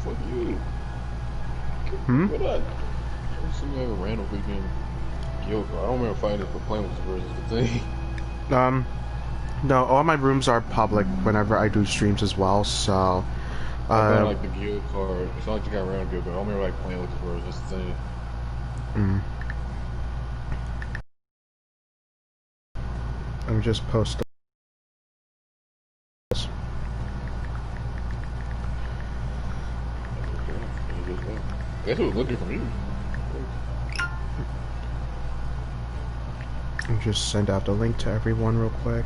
fuck you? Hmm? What I just seem like a random freaking guild card. I don't remember fighting this, but playing with this versus the thing. No, all my rooms are public whenever I do streams as well, so... I found like the guild card. It's not like you got random guild card. I don't remember like playing with this versus the thing. Let me just post this. I guess it was looking for me. Let me just send out the link to everyone real quick.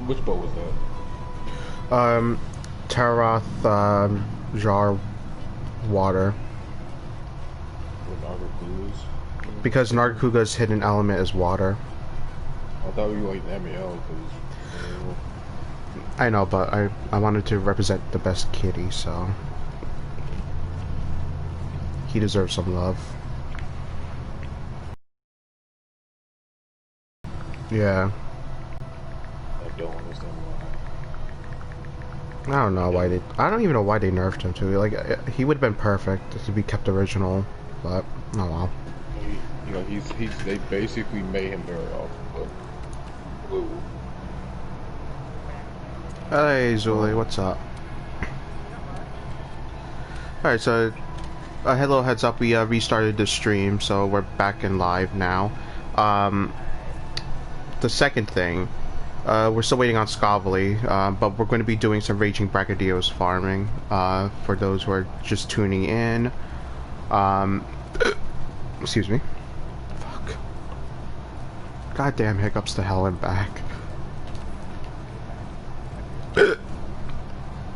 Which boat was that? Taroth, Jar Water. What Nargacuga is? Because Nargacuga's hidden element is water. I thought you liked MEL because. I know, but I wanted to represent the best kitty, so he deserves some love. Yeah. I don't understand why. I don't know why they. I don't even know why they nerfed him too. Like he would have been perfect to be kept original, but oh well. You know, they basically made him very awful, but. Ooh. Hey Zuli, what's up? Alright, so hello, heads up, we restarted the stream, so we're back in live now. The second thing, we're still waiting on Scavely, but we're going to be doing some Raging Braggadillos farming, for those who are just tuning in. Excuse me. Fuck. Goddamn hiccups to hell and back.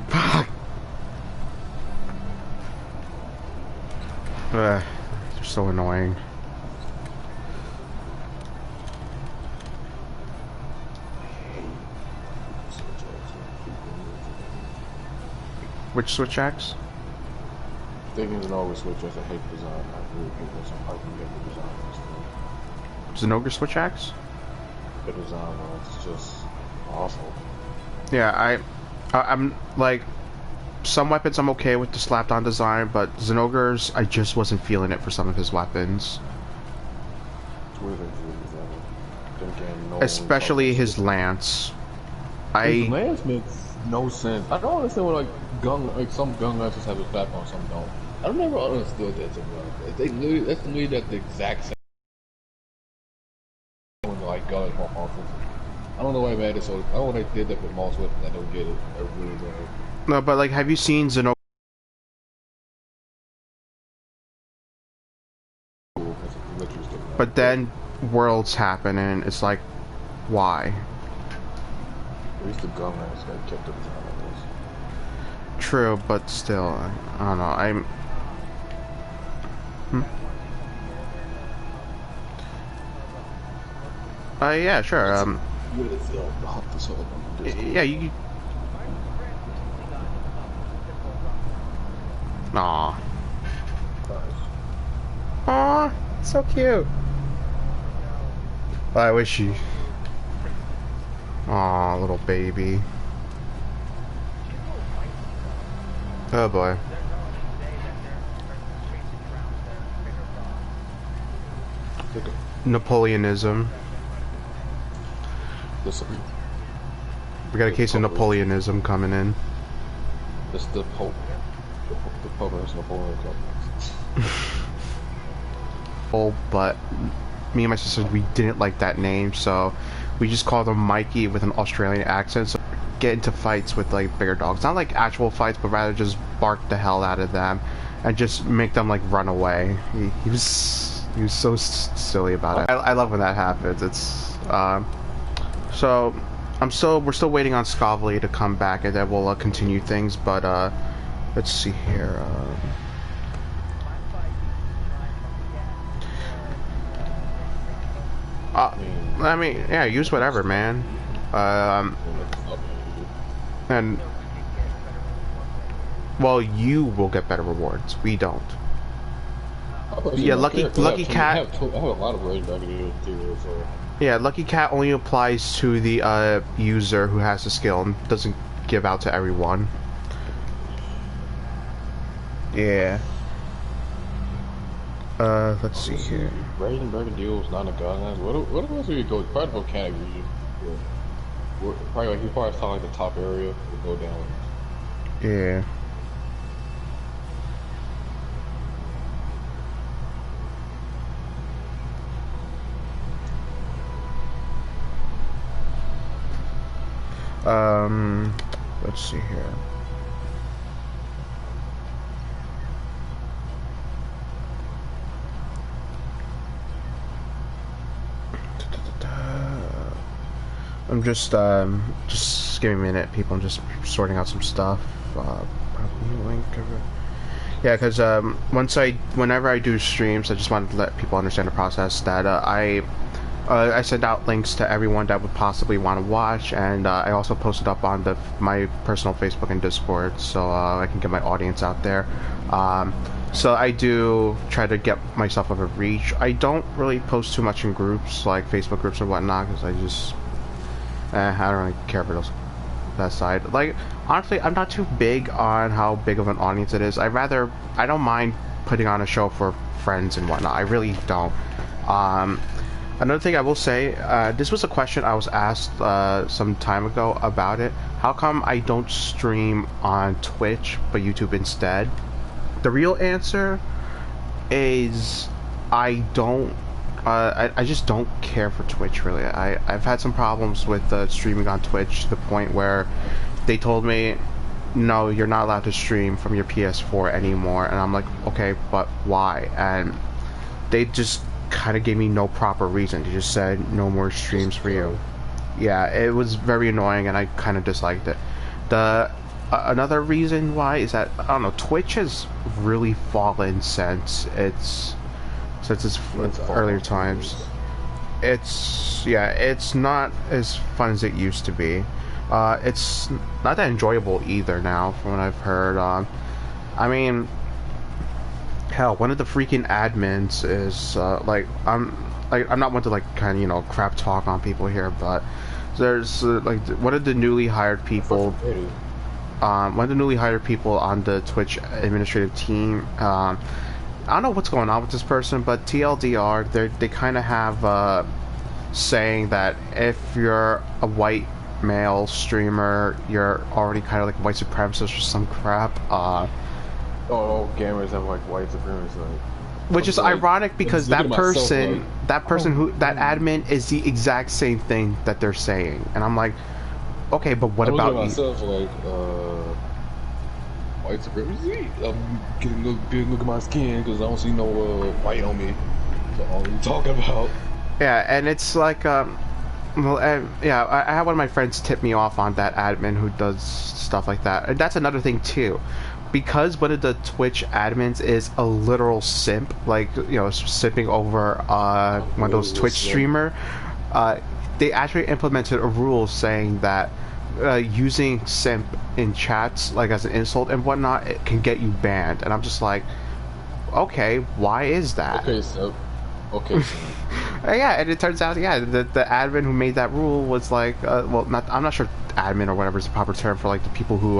Fuck. They're so annoying. Which switch axe? Thinking is always switch as I hate design. I really hate this. I'm hyping the design. Zenogre switch axe? The design was just awful. Yeah, I'm like, some weapons I'm okay with the slapped on design, but Zenogre's, I just wasn't feeling it for some of his weapons. It's weird Especially his lance. His lance makes no sense. I don't understand what some gun lances have a strap on, some don't. I never understood that to be honest. That's literally the exact same like gun is more powerful. I don't know why I made it so. I don't know why they did that with Moss Whip and I don't get it. I really don't. No, but like, have you seen Zenogre? But then worlds happen and it's like, why? At least the gun lance got kept up like this. True, but still, I don't know. Yeah, sure. Yeah, you. Aw. Aw, so cute. I wish you. Aw, little baby. Oh boy. Napoleonism. We got a case of Napoleonism coming in. It's the Pope. The Pope is Napoleon. Oh, but me and my sister, we didn't like that name, so we just called him Mikey with an Australian accent. So get into fights with like bigger dogs, not like actual fights, but rather just bark the hell out of them and just make them like run away. He was so silly about it. I love when that happens. It's so we're still waiting on Scavely to come back, and then we'll continue things. But let's see here. I mean, yeah, use whatever, man. And Well, you will get better rewards. We don't. I personally Yeah, don't Lucky care because Lucky Cat. I have a lot of rage back in too. So Yeah, Lucky Cat only applies to the user who has the skill and doesn't give out to everyone. Yeah. Let's see here. raging back in deals, not a gun. What else we could go? Probably volcanic region. Probably like he probably saw like the top area would go down. Yeah. Let's see here. I'm just give me a minute, people. I'm just sorting out some stuff. Probably link of it. Yeah, because whenever I do streams, I just wanted to let people understand the process that I send out links to everyone that would possibly want to watch, and I also post it up on my personal Facebook and Discord, so I can get my audience out there. So I do try to get myself of a reach. I don't really post too much in groups, like Facebook groups and whatnot, because I don't really care for that side. Like, honestly, I'm not too big on how big of an audience it is. I don't mind putting on a show for friends and whatnot. I really don't. Another thing I will say, this was a question I was asked some time ago about it. How come I don't stream on Twitch but YouTube instead? The real answer is I don't. I just don't care for Twitch, really. I've had some problems with streaming on Twitch to the point where they told me, no, you're not allowed to stream from your PS4 anymore. And I'm like, okay, but why? And they just kind of gave me no proper reason. They just said, no more streams for you. Yeah, it was very annoying, and I kind of disliked it. Another reason why is that, I don't know, Twitch has really fallen since its earlier times. It's not as fun as it used to be. It's not that enjoyable either now, from what I've heard. I mean, hell, one of the freaking admins is I'm not one to like kind of crap talk on people here, but there's like one of the newly hired people. One of the newly hired people on the Twitch administrative team. I don't know what's going on with this person, but TLDR, they kind of have saying that if you're a white male streamer, you're already kind of like white supremacist or some crap. Gamers have like white supremacy. Which is ironic because that person that admin is the exact same thing that they're saying, and I'm like, okay, but what about myself, like, white supremacy? I'm getting a good look at my skin because I don't see no white on me. That's all we talking about. Yeah, and it's like, I had one of my friends tip me off on that admin who does stuff like that. And that's another thing, too. Because one of the Twitch admins is a literal simp, like, simping over one of those Twitch streamer, they actually implemented a rule saying that using simp in chats, like as an insult and whatnot, it can get you banned. And I'm just like, okay, why is that? Okay, so. Okay. Yeah, and it turns out, the admin who made that rule was like, I'm not sure admin or whatever is the proper term for like the people who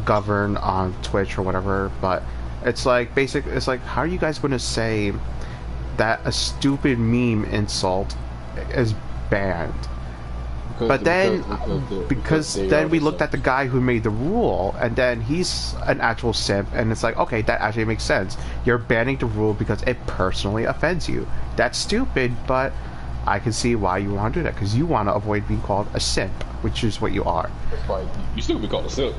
govern on Twitch or whatever, but it's like it's like, how are you guys going to say that a stupid meme insult is banned? But then, because then we looked at the guy who made the rule, and then he's an actual simp, and it's like, okay, that actually makes sense. You're banning the rule because it personally offends you. That's stupid, but I can see why you want to do that, because you want to avoid being called a simp, which is what you are. That's right. You still be called a simp.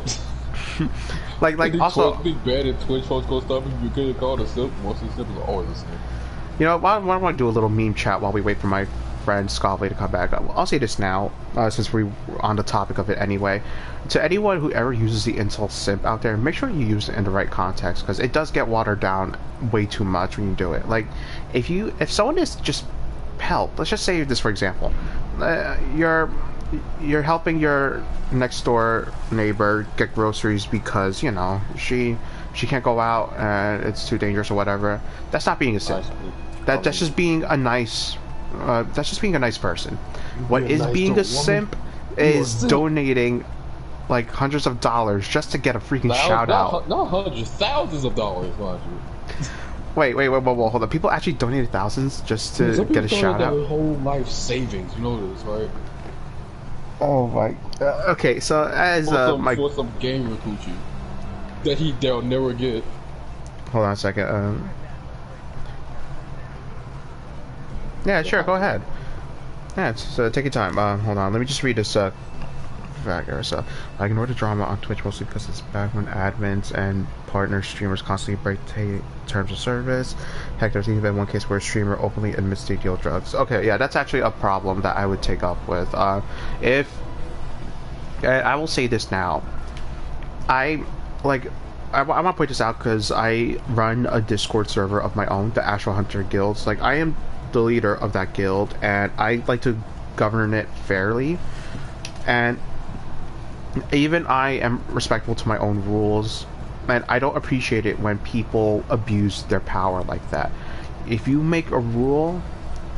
like also, big bad at Twitch folks go stuff you get called a simp. Most of the simps are always a simp. Why don't I do a little meme chat while we wait for my friend Scovely to come back? I'll say this now, since we're on the topic of it anyway. To anyone who ever uses the insult simp out there, make sure you use it in the right context, because it does get watered down way too much when you do it. Like, if someone is just, hell, let's just say this for example, you're you're helping your next door neighbor get groceries because, you know, she can't go out and it's too dangerous or whatever. That's not being a simp. That's just being a nice that's just being a nice person. What is being a simp is donating like hundreds of dollars just to get a freaking shout out. Not hundreds, thousands of dollars, mind you. Wait, hold on. People actually donated thousands just to get a shout out. Their whole life savings, you know this, right? Oh my. Okay, so as for some game recruiting that they'll never get. Hold on a second. Yeah, sure. Go ahead. Yeah, so take your time. Hold on. Let me just read this factor. So, I ignore the drama on Twitch mostly because it's bad when admins and partner streamers constantly break terms of service. Heck, there's even one case where a streamer openly admits to deal drugs. Okay, yeah, that's actually a problem that I would take up with. If I will say this now, I want to point this out because I run a Discord server of my own, the Astral Hunter Guilds. Like, I am the leader of that guild, and I like to govern it fairly. And even I am respectful to my own rules, and I don't appreciate it when people abuse their power like that. If you make a rule,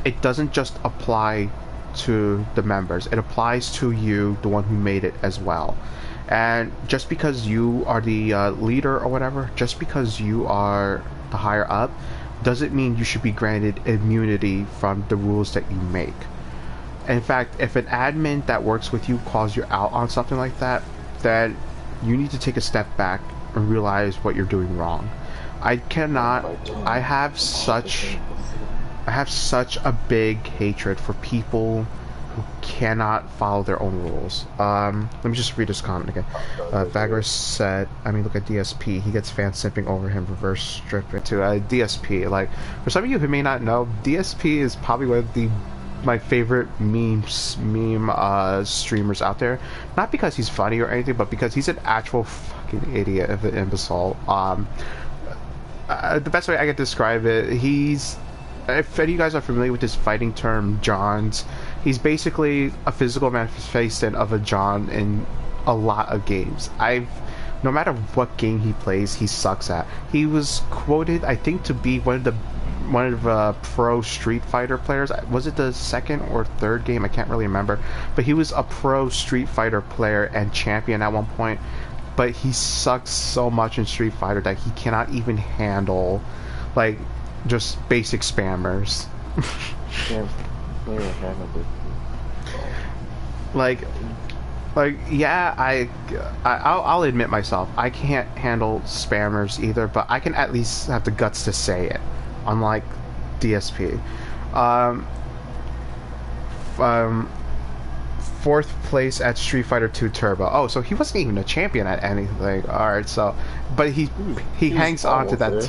it doesn't just apply to the members, it applies to you, the one who made it, as well. And just because you are the leader or whatever, just because you are the higher up, doesn't mean you should be granted immunity from the rules that you make. In fact, if an admin that works with you calls you out on something like that, then you need to take a step back and realize what you're doing wrong. I have such a big hatred for people who cannot follow their own rules. Let me just read this comment again. Bagger said, I mean, look at DSP. He gets fans simping over him, reverse stripping to DSP. Like, for some of you who may not know, DSP is probably one of my favorite meme streamers out there. Not because he's funny or anything, but because he's an actual fucking idiot of an imbecile. The best way I can describe it, if any of you guys are familiar with this fighting term, Johns, he's basically a physical manifestation of a John in a lot of games. No matter what game he plays, he sucks at. He was quoted, I think, to be one of the pro Street Fighter players. Was it the second or third game? I can't really remember. But he was a pro Street Fighter player and champion at one point. But he sucks so much in Street Fighter that he cannot even handle, like, just basic spammers. Yeah, I'll admit myself, I can't handle spammers either, but I can at least have the guts to say it, unlike DSP. Fourth place at Street Fighter 2 Turbo. Oh, so he wasn't even a champion at anything. Alright, so, but he hangs on to that. There.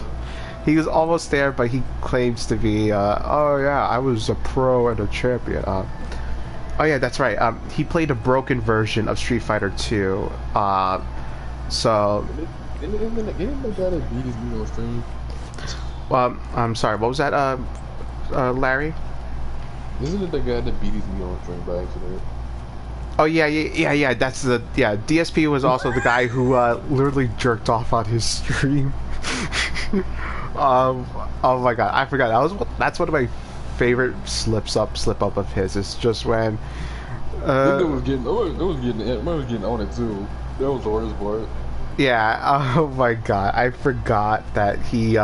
He was almost there, but he claims to be, oh yeah, I was a pro and a champion. Oh yeah, that's right. He played a broken version of Street Fighter 2. So. Didn't the guy that beat his meat on stream? I'm sorry. What was that, Larry? Isn't it the guy that beat his meat on stream by accident? Oh yeah. That's the DSP was also the guy who literally jerked off on his stream. Oh my god, I forgot. That's one of my favorite slip up of his. It's just when I was getting on it too. That was the worst part. Yeah. Oh my god, I forgot that he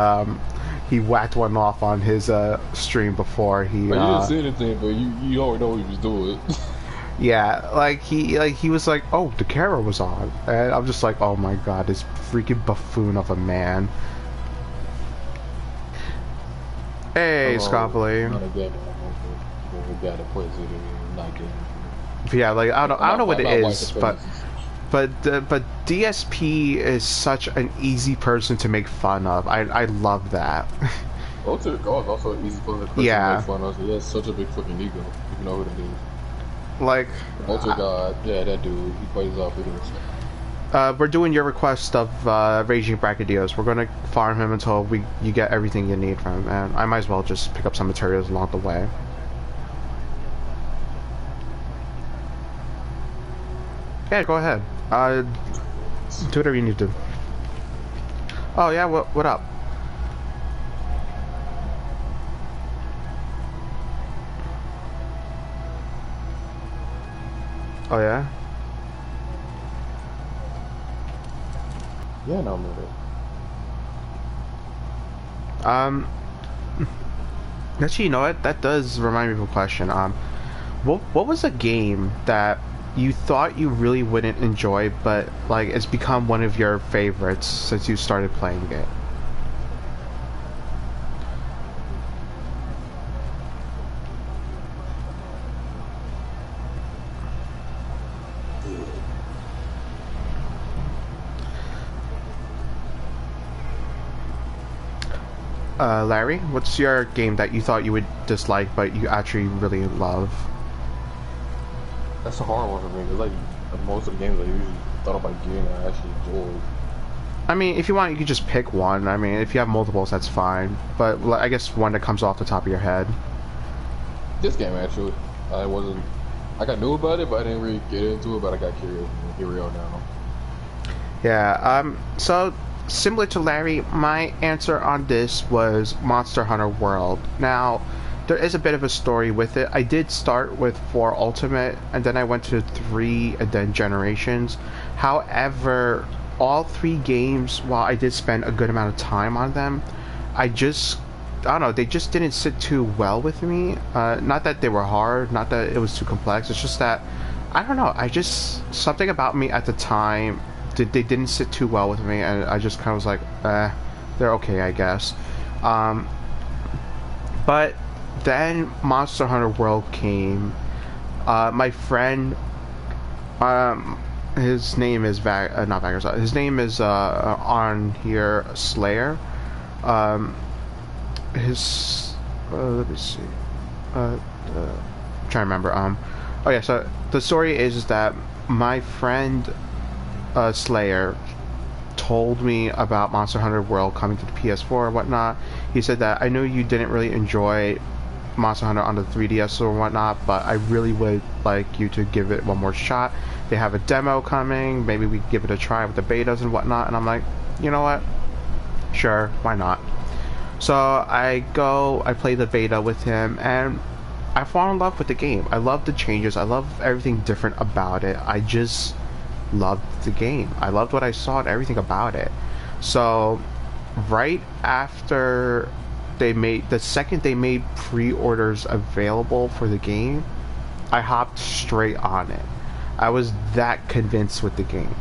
whacked one off on his stream before he. Like, you didn't say anything, but you already know what he was doing. Yeah, he was like, oh, the camera was on, and I'm just like, oh my god, this freaking buffoon of a man. Hey, Scoffley. Yeah, like I don't know what it is, but DSP is such an easy person to make fun of. I love that. Also an easy person to make fun of. He has such a big fucking ego. You know who that is. Like, God, yeah, that dude. He plays off videos. We're doing your request of Raging Brachydios. We're gonna farm him until you get everything you need from him, and I might as well just pick up some materials along the way. Yeah, go ahead. Do whatever you need to. Oh yeah, what up? Oh yeah. Yeah, no, I'm with it. Actually, you know what? That does remind me of a question. What was a game that you thought you really wouldn't enjoy, but like it's become one of your favorites since you started playing it? Larry, what's your game that you thought you would dislike, but you actually really love? That's a hard one for me, because like most of the games I usually thought about getting, I actually enjoyed. I mean, if you want, you could just pick one. I mean, if you have multiples, that's fine. But I guess one that comes off the top of your head. This game actually, I got knew about it, but I didn't really get into it. But I got curious, and here we are now. Yeah. So similar to Larry, my answer on this was Monster Hunter World. Now, there is a bit of a story with it. I did start with 4 Ultimate, and then I went to 3, and then Generations. However, all 3 games, while I did spend a good amount of time on them, I don't know, they just didn't sit too well with me. Not that they were hard, not that it was too complex, it's just that, I don't know, something about me at the time, they didn't sit too well with me, and I just kind of was like, they're okay, I guess. But then Monster Hunter World came. My friend, his name is not Vagars. His name is on here Slayer. His let me see. I'm trying to remember. Oh yeah. So the story is that my friend Slayer told me about Monster Hunter World coming to the PS4 and whatnot. He said that I know you didn't really enjoy Monster Hunter on the 3DS or whatnot, but I really would like you to give it one more shot. They have a demo coming, maybe we give it a try with the betas and whatnot, and I'm like, you know what? Sure, why not? So I play the beta with him, and I fall in love with the game. I love the changes, I love everything different about it. I just loved the game. I loved what I saw and everything about it. So right after the second they made pre-orders available for the game, I hopped straight on it. I was that convinced with the game.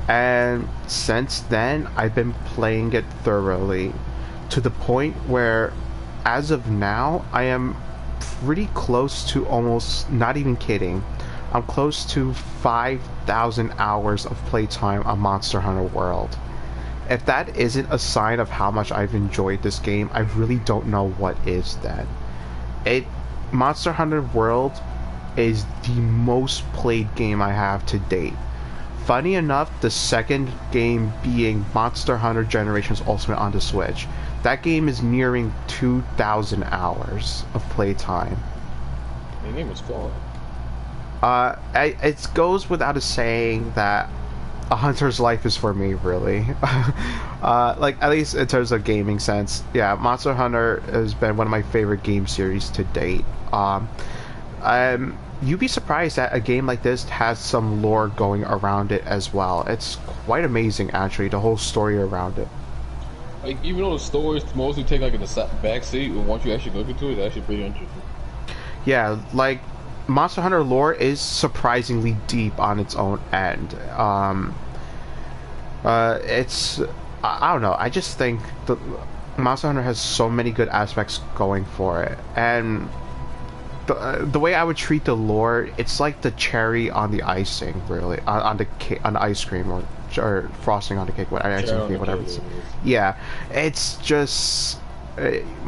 And since then, I've been playing it thoroughly to the point where, as of now, I am pretty close to almost, not even kidding, I'm close to 5,000 hours of playtime on Monster Hunter World. If that isn't a sign of how much I've enjoyed this game, I really don't know what is then. Monster Hunter World is the most played game I have to date. Funny enough, the second game being Monster Hunter Generations Ultimate on the Switch. That game is nearing 2,000 hours of playtime. The game is fun. It goes without a saying that a hunter's life is for me, really. Like, at least in terms of gaming sense. Yeah, Monster Hunter has been one of my favorite game series to date. You'd be surprised that a game like this has some lore going around it as well. It's quite amazing, actually, the whole story around it. Like, even though the stories mostly take like in the back seat, and once you actually look into it, it's actually pretty interesting. Yeah, like, Monster Hunter lore is surprisingly deep on its own end. I don't know, I just think the Monster Hunter has so many good aspects going for it, and the way I would treat the lore, it's like the cherry on the icing, really, on the cake, on the ice cream, or frosting on the cake, whatever. Yeah, it's just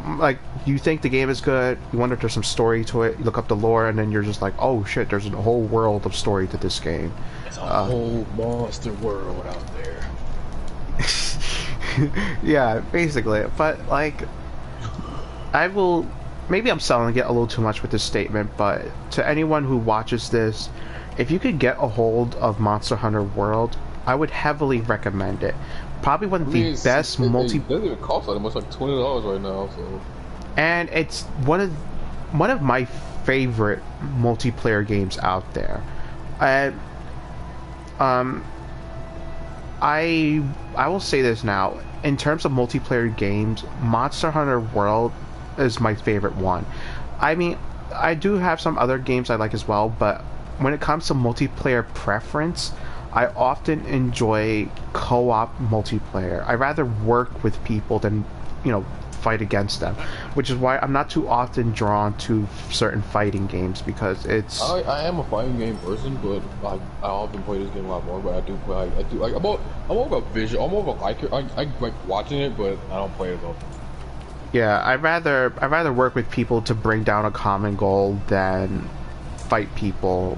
like, you think the game is good, you wonder if there's some story to it, you look up the lore, and then you're just like, oh shit, there's a whole world of story to this game. It's a whole monster world out there. Yeah, basically. But like, maybe I'm selling it a little too much with this statement, but to anyone who watches this, if you could get a hold of Monster Hunter World, I would heavily recommend it. Probably one of the best it doesn't even cost that much, like $20 right now. So, and it's one of my favorite multiplayer games out there. And I will say this now. In terms of multiplayer games, Monster Hunter World is my favorite one. I mean, I do have some other games I like as well, but when it comes to multiplayer preference, I often enjoy co-op multiplayer. I rather work with people than, you know, fight against them, which is why I'm not too often drawn to certain fighting games because it's. I am a fighting game person, but I often play this game a lot more. But I do like I'm more of a visual. I'm more of a liker. I like watching it, but I don't play it as often. Yeah, I rather work with people to bring down a common goal than fight people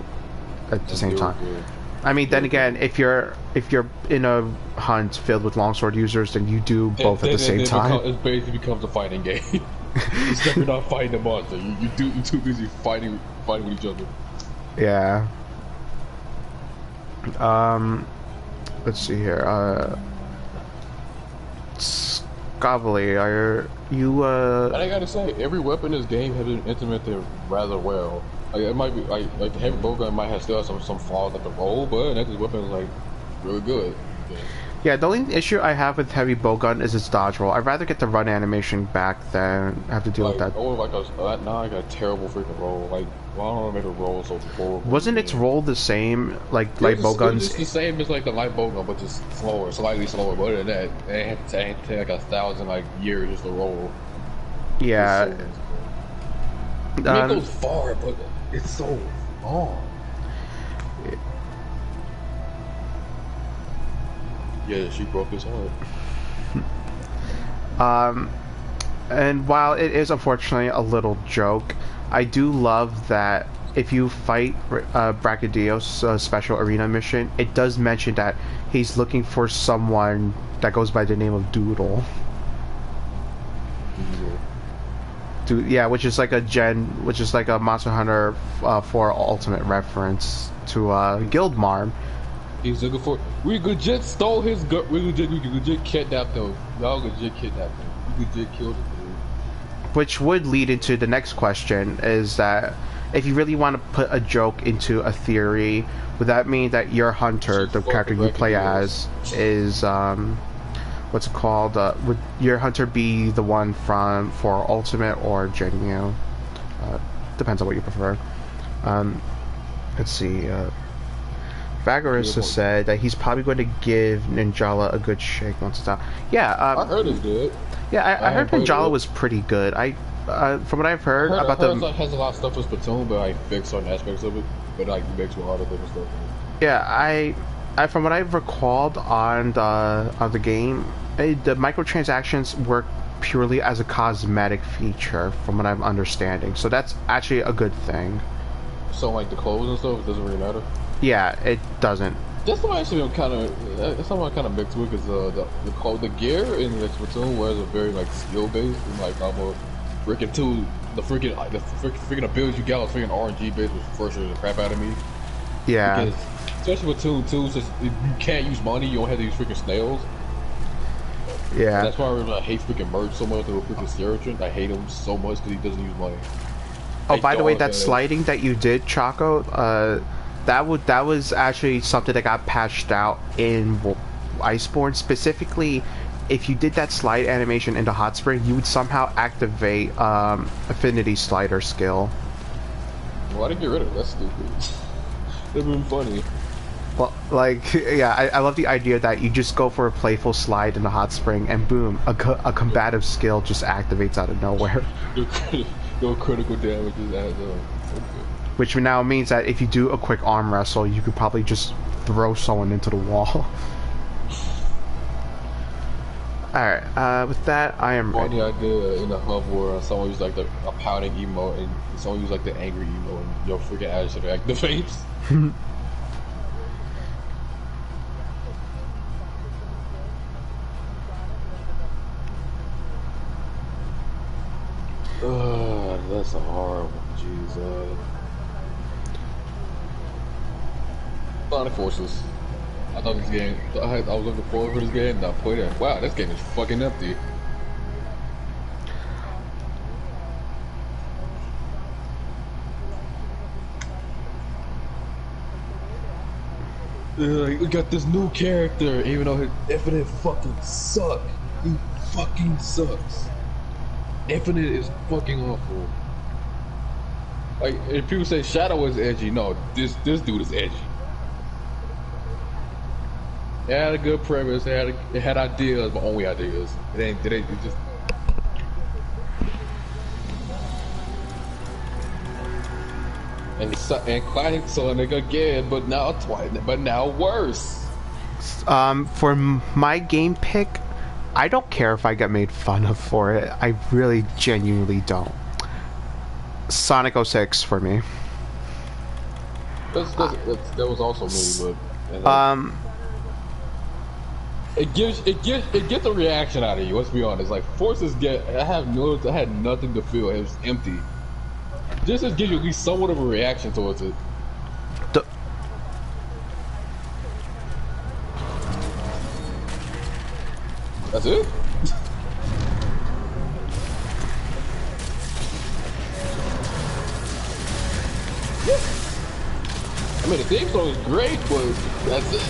at the same time. I mean, then again, if you're in a hunt filled with longsword users, then you do both at the same time. It basically becomes a fighting game. Except you're not fighting the monster. You're too busy fighting with each other. Yeah. Let's see here. Scavely, are you And I gotta say, every weapon in this game has been implemented rather well. Like, it might be like the heavy bowgun might have still some flaws at the roll, but this weapon is like really good. Yeah, the only issue I have with heavy bowgun is its dodge roll. I'd rather get the run animation back than have to deal with that. Or now I got a terrible freaking roll. Like, why don't I make a roll so horrible? Wasn't its roll the same like light bowguns? It's the same as like the light bowgun, but just slower, slightly slower. But other than that, it had to take like 1,000 years just to roll. Yeah. It goes far, but it's so long. Yeah, she broke his heart. And while it is unfortunately a little joke, I do love that if you fight Brachydios' special arena mission, it does mention that he's looking for someone that goes by the name of Doodle. Yeah, which is like a Monster Hunter 4 Ultimate reference to Guildmarm. He's looking for. We legit stole his gut. We legit kidnapped him. Y'all legit kidnapped him. We legit killed him. Which would lead into the next question: is that if you really want to put a joke into a theory, would that mean that your hunter, the character you play as, is what's it called? Would your hunter be the one for Ultimate or Genyu? Depends on what you prefer. Let's see. Vagaris has said that he's probably going to give Ninjala a good shake once it's out. Yeah, I heard it's good. Yeah, I heard Ninjala was pretty good. From what I've heard about the. It has a lot of stuff with Splatoon, but I fixed certain aspects of it. But like mixed with other different stuff. Yeah, I from what I've recalled on the game, the microtransactions work purely as a cosmetic feature, from what I'm understanding. So that's actually a good thing. So like the clothes and stuff, it doesn't really matter. Yeah, it doesn't. That's something actually that's something I kind of mixed with, because the gear in the Splatoon was a very like skill based, and like almost freaking the freaking abilities you got was freaking RNG based, which frustrated the crap out of me. Yeah. Because especially Splatoon 2, since you can't use money, you don't have to use freaking snails. Yeah. That's why I hate freaking Merge so much. The freaking Seraphim, I hate him so much because he doesn't use money. Oh, by the way, that sliding that you did, Choco, that was actually something that got patched out in Iceborne. Specifically, if you did that slide animation into Hot Spring, you would somehow activate Affinity Slider skill. Why did I get rid of it? That's stupid. That'd been funny. Well, like, yeah, I love the idea that you just go for a playful slide in the Hot Spring, and boom, a combative skill just activates out of nowhere. No critical damage is added up. Which now means that if you do a quick arm wrestle, you could probably just throw someone into the wall. Alright, with that, I am ready. Funny idea in the hub where someone used like a pouting emote and someone used like the angry emote and your freaking attitude activates. That's a hard one, Jesus. Sonic Forces. I thought this game, I was looking forward for this game, and I played it. Wow, this game is fucking empty. We got this new character, even though his Infinite fucking sucks. He fucking sucks. Infinite is fucking awful. Like, if people say Shadow is edgy, no, this dude is edgy. It had a good premise, it had ideas, but only ideas. It just... And classic Sonic again, but now worse. For my game pick, I don't care if I get made fun of for it. I really genuinely don't. Sonic 06 for me. That was also me, but it gets a reaction out of you. Let's be honest. Like Forces I had nothing to feel. It was empty. This just gives you at least somewhat of a reaction towards it. That's it? I mean, the theme song is great, but that's it.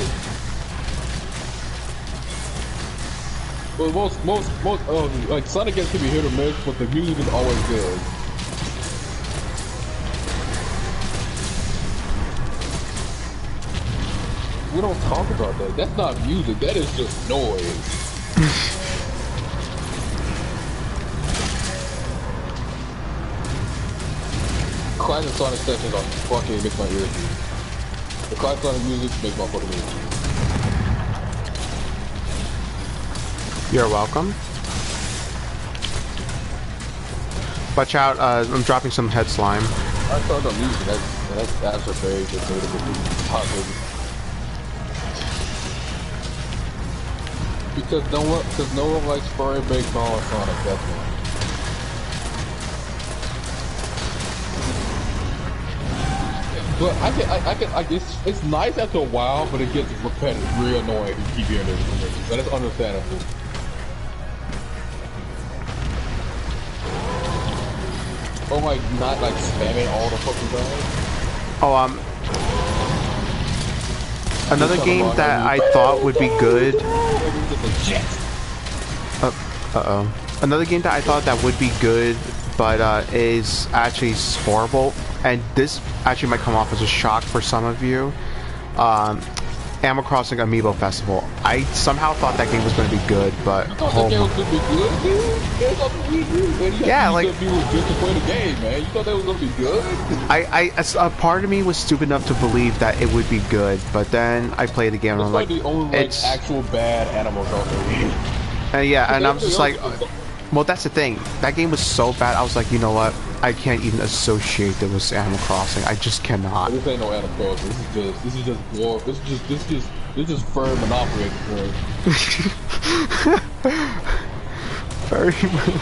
But most like Sonic games can be hit or miss, but the music is always good. We don't talk about that. That's not music. That is just noise. Classic Sonic sections are fucking makes my ears bleed. The classic Sonic music makes my fucking ears bleed. You're welcome. Watch out, I'm dropping some head slime. I thought the music, that's a very good way to positive. Because no one likes furry baseball or Sonic, that's why. But it's nice after a while, but it gets repetitive, real annoying if you keep hearing it. But it's understandable. Or like not like spamming all the fucking time. Oh, another game that I thought would be good. Another game that I thought that would be good, but is actually horrible, and this actually might come off as a shock for some of you. Animal Crossing Amiibo Festival. I somehow thought that game was going to be good, but you thought that game was going to be good, dude? It was on the Wii U. Yeah, like you just to play the game, man. You thought that was going to be good? A part of me was stupid enough to believe that it would be good, but then I played the game and I'm like, the only it's actual bad Animal Crossing game. Yeah, and I'm just like, well, that's the thing. That game was so bad. I was like, you know what? I can't even associate it with Animal Crossing. I just cannot. This ain't no Animal Crossing. This is just war. This is just furry monopoly. Furry monopoly.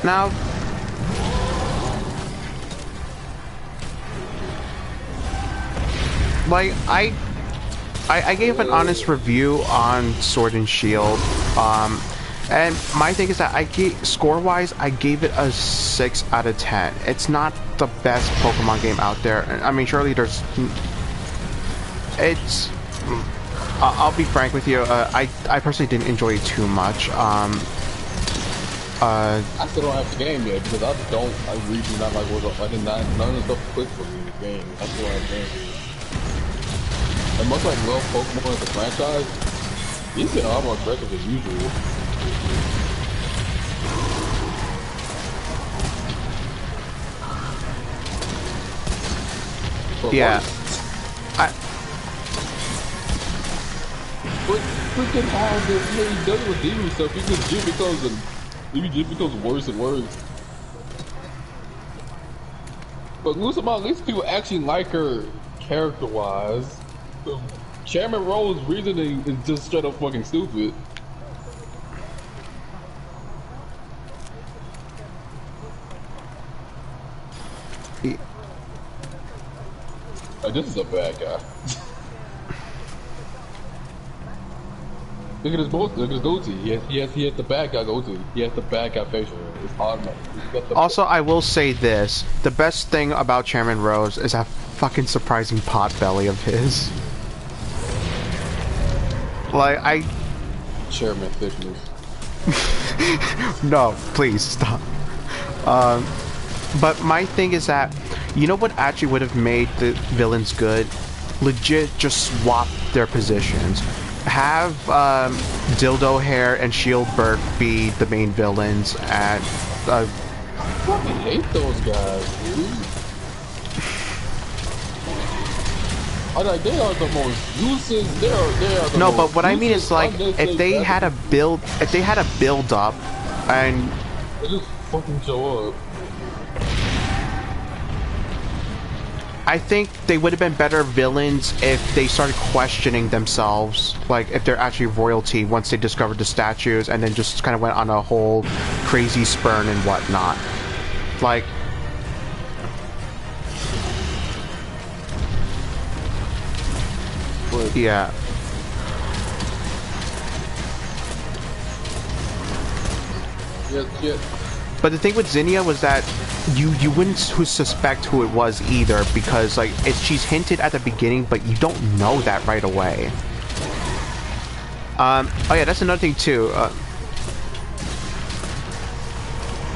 Now, like I gave an honest review on Sword and Shield, and my thing is that score-wise, I gave it a 6 out of 10. It's not the best Pokemon game out there. I mean, surely I'll be frank with you. I personally didn't enjoy it too much. I still don't have the game yet because I really do not like what's none of the stuff clicks for me in the game. I still don't have the game. And much like love Pokemon as a franchise, these get a lot more aggressive as usual. But yeah. Freaking how he does redeem himself, he just becomes worse and worse. But Lusama, at least people actually like her character-wise. Chairman Rose's reasoning is just straight up fucking stupid. Like, this is a bad guy. Look at his look at his goatee. He has the bad guy goatee. He has the bad guy facial hair. It's automatic. He's got the Also, I will say this: the best thing about Chairman Rose is that fucking surprising pot belly of his. Like Chairman thickness. No, please stop. But my thing is that, you know what actually would have made the villains good? Legit, just swap their positions. Have Dildo Hair and Shieldberg be the main villains, and I fucking hate those guys, dude. Like, they are the most useless. They are the no, most but what I mean is, like, if they had a build up, and they just fucking show up. I think they would have been better villains if they started questioning themselves, like if they're actually royalty once they discovered the statues, and then just kind of went on a whole crazy spurn and whatnot. Like, yeah. Yeah. But the thing with Zinnia was that you wouldn't suspect who it was either, because like she's hinted at the beginning, but you don't know that right away. Oh yeah, that's another thing too.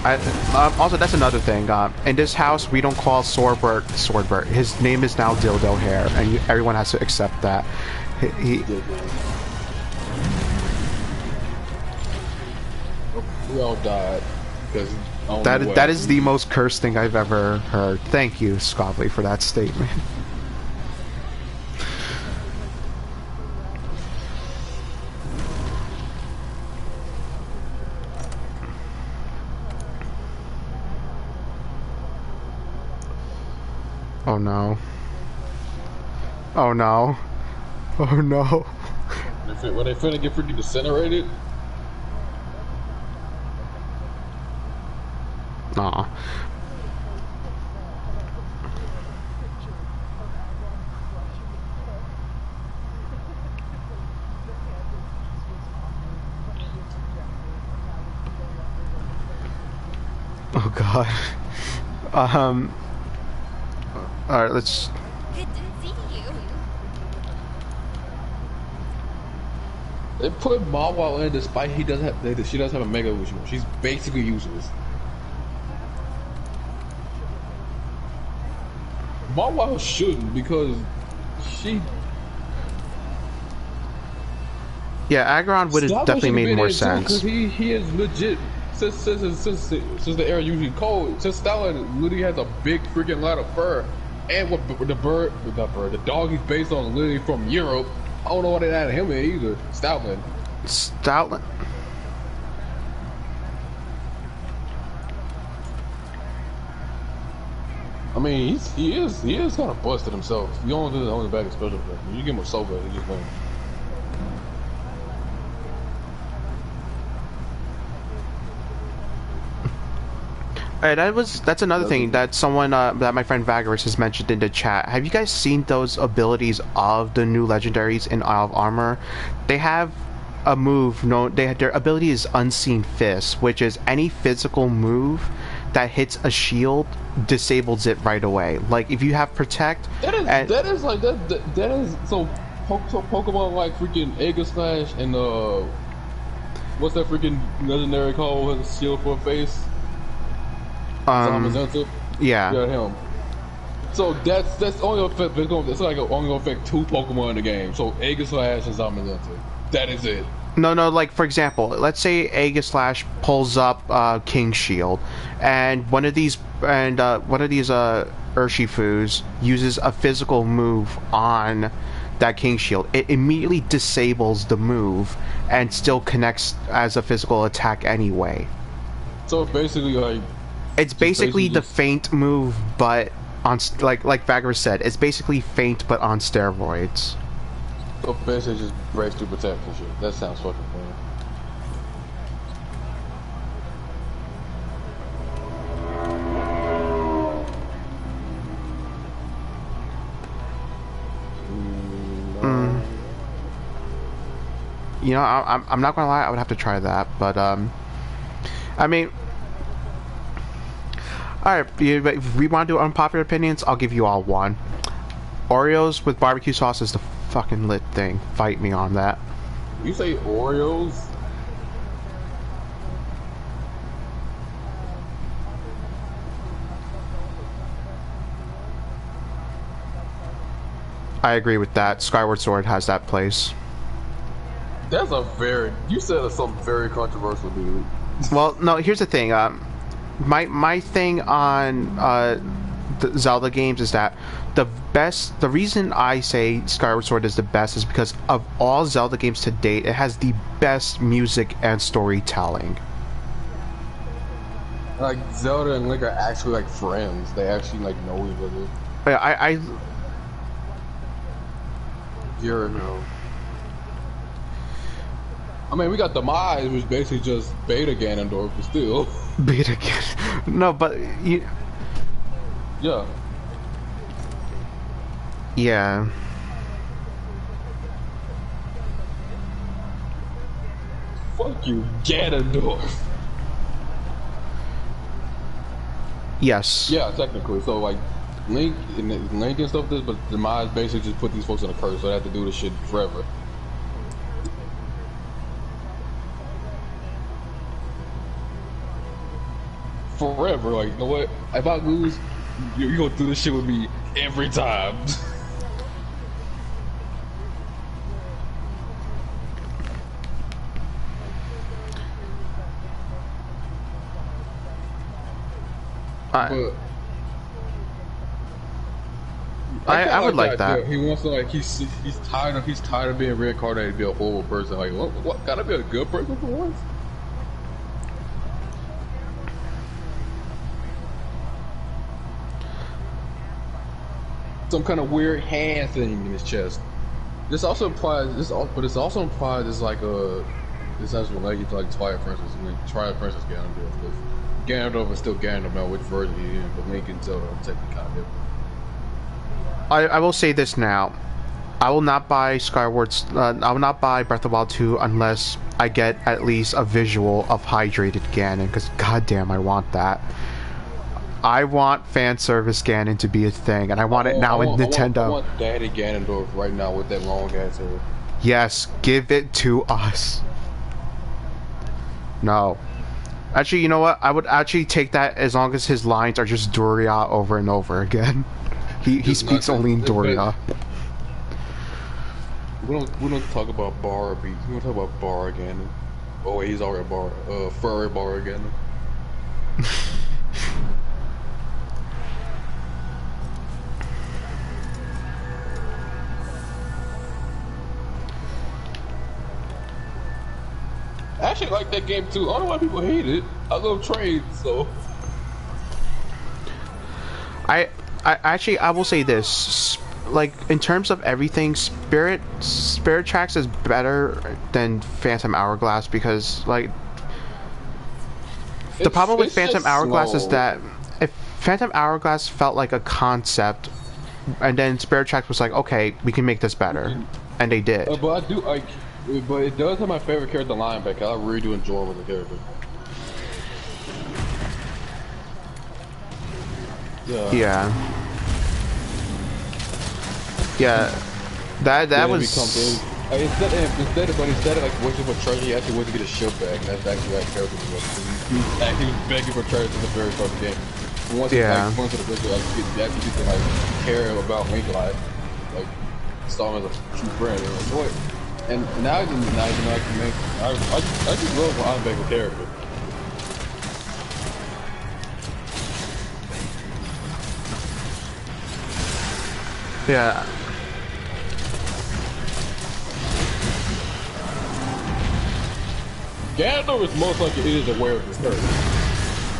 Also, that's another thing. In this house, we don't call Swordbert. His name is now Dildo Hair, and everyone has to accept that. We all died because that is the most cursed thing I've ever heard. Thank you, Scobly, for that statement. Oh no. Oh no. Oh no. When they finna get freaking incinerated? Aw. Oh god. Alright, let's... Good to see you. They put Mawa in despite she doesn't have a mega illusion. She's basically useless. Mawa shouldn't, because she... Yeah, Aggron would have definitely made more sense. He is legit. Since the era usually cold, since Stalin literally has a big freaking lot of fur, and what the dog he's based on literally from Europe. I don't know why they added him in either. Stoutland. I mean, he is kind of busted himself. You don't do the only bag of special effects. You give him a sofa, he just wins. Alright, that's another thing that someone that my friend Vagaris has mentioned in the chat. Have you guys seen those abilities of the new legendaries in Isle of Armor? They have a move known. Their ability is Unseen Fist, which is any physical move that hits a shield disables it right away. Like if you have Protect, that is so Pokemon like freaking Aegislash and what's that freaking legendary called with a shield for a face? Yeah, him. So that's only affect. It's like only gonna affect 2 Pokemon in the game. So Aegislash and Zamazenta. That is it. No, like for example, let's say Aegislash pulls up King Shield, and one of these Urshifus uses a physical move on that King Shield. It immediately disables the move and still connects as a physical attack anyway. So basically, like. It's basically the feint move, but on like Vagaris said, it's basically feint but on steroids. So basically, just brace to protect and shit. That sounds fucking fun. You know, I'm not gonna lie, I would have to try that, but I mean, all right, if we want to do unpopular opinions, I'll give you all one. Oreos with barbecue sauce is the fucking lit thing. Fight me on that. You say Oreos? I agree with that. Skyward Sword has that place. That's a very... You said something very controversial, dude. Well, no, here's the thing. My thing on the Zelda games is that the reason I say Skyward Sword is the best is because of all Zelda games to date, it has the best music and storytelling. Like, Zelda and Link are actually, like, friends. They actually, like, know each other. I You're no. I mean, we got Demise, which basically just Beta Ganondorf, but still. Beta Ganondorf. No, but you... Yeah. Yeah. Fuck you, Ganondorf. Yes. Yeah, technically. So, like, Link and stuff this, but Demise basically just put these folks in a curse, so they have to do this shit forever. Forever, like, you know what? If I lose, you gonna do this shit with me every time. But I would like that. He wants to, like, he's tired of being reincarnated to be a horrible person. Like, what gotta be a good person for once? Some kind of weird hand thing in his chest. This also implies but it's also implied as like this has related to like Twilight Princess. I mean, Twilight Princess Ganondorf. Because Ganondorf is still Ganondorf, no matter which version he is, but Link and Zelda are technically kind of different. I will say this now. I will not buy I will not buy Breath of the Wild 2 unless I get at least a visual of hydrated Ganon, because goddamn, I want that. I want fan service Ganon to be a thing, and I want it now in Nintendo. I want Daddy Ganondorf right now with that long ass hair. Yes, give it to us. No. Actually, you know what? I would actually take that as long as his lines are just Doria over and over again. He speaks only in Doria. We don't talk about Bar beats. We don't talk about Bar again. Oh, he's already Bar. Furry Bar again. I actually like that game too. I don't know why people hate it. I love trades, so. I will say this, like, in terms of everything, Spirit Tracks is better than Phantom Hourglass, because, like, the problem with Phantom Hourglass is that if Phantom Hourglass felt like a concept, and then Spirit Tracks was like, okay, we can make this better, and they did. But I do like, but it does have my favorite character, Linebacker. I really do enjoy him as a character. Yeah. That was. Instead of like waiting for treasure, he actually went to get his ship back. And that's actually what character was. He was actually begging for treasure in the very first game. And once he like went to the village, like actually get to like care about Link, like saw him as a true friend. And like, what? And now I can make. I just love Linebacker character. Yeah. Ganondorf is most likely aware of this curse.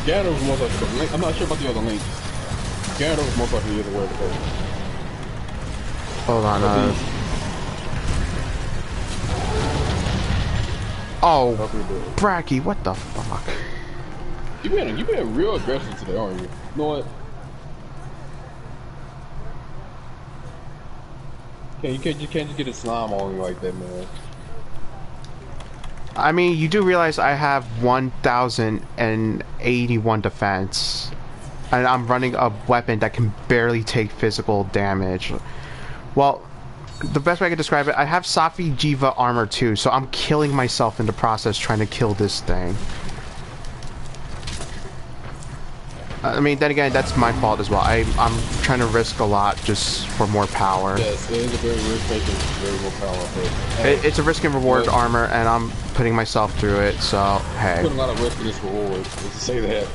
Ganondorf is most likely, Link, I'm not sure about the other Link. Ganondorf is most likely aware of the curse. Hold on, oh, Bracky, what the fuck? You been real aggressive today, aren't you? You know what? You can't just get a slime on you like that, man. I mean, you do realize I have 1,081 defense, and I'm running a weapon that can barely take physical damage. Well, the best way I can describe it, I have Safi Jiva armor too, so I'm killing myself in the process trying to kill this thing. I mean, then again, that's my fault as well. I'm trying to risk a lot just for more power. Yes, it is a very risk-taking, very more power. But, it's a risk and reward armor, and I'm putting myself through it. So hey, putting a lot of risk in this reward. Let's say that.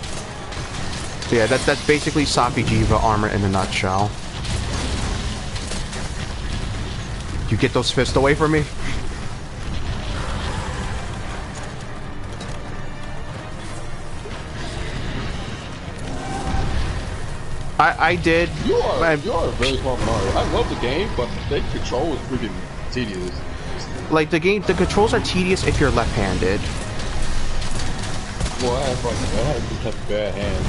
Yeah, that's basically Safi Jiva armor in a nutshell. You get those fists away from me. I did. You are a very smart Mario. I love the game, but the control is freaking tedious. Like the controls are tedious if you're left-handed. Well, I have bad hands.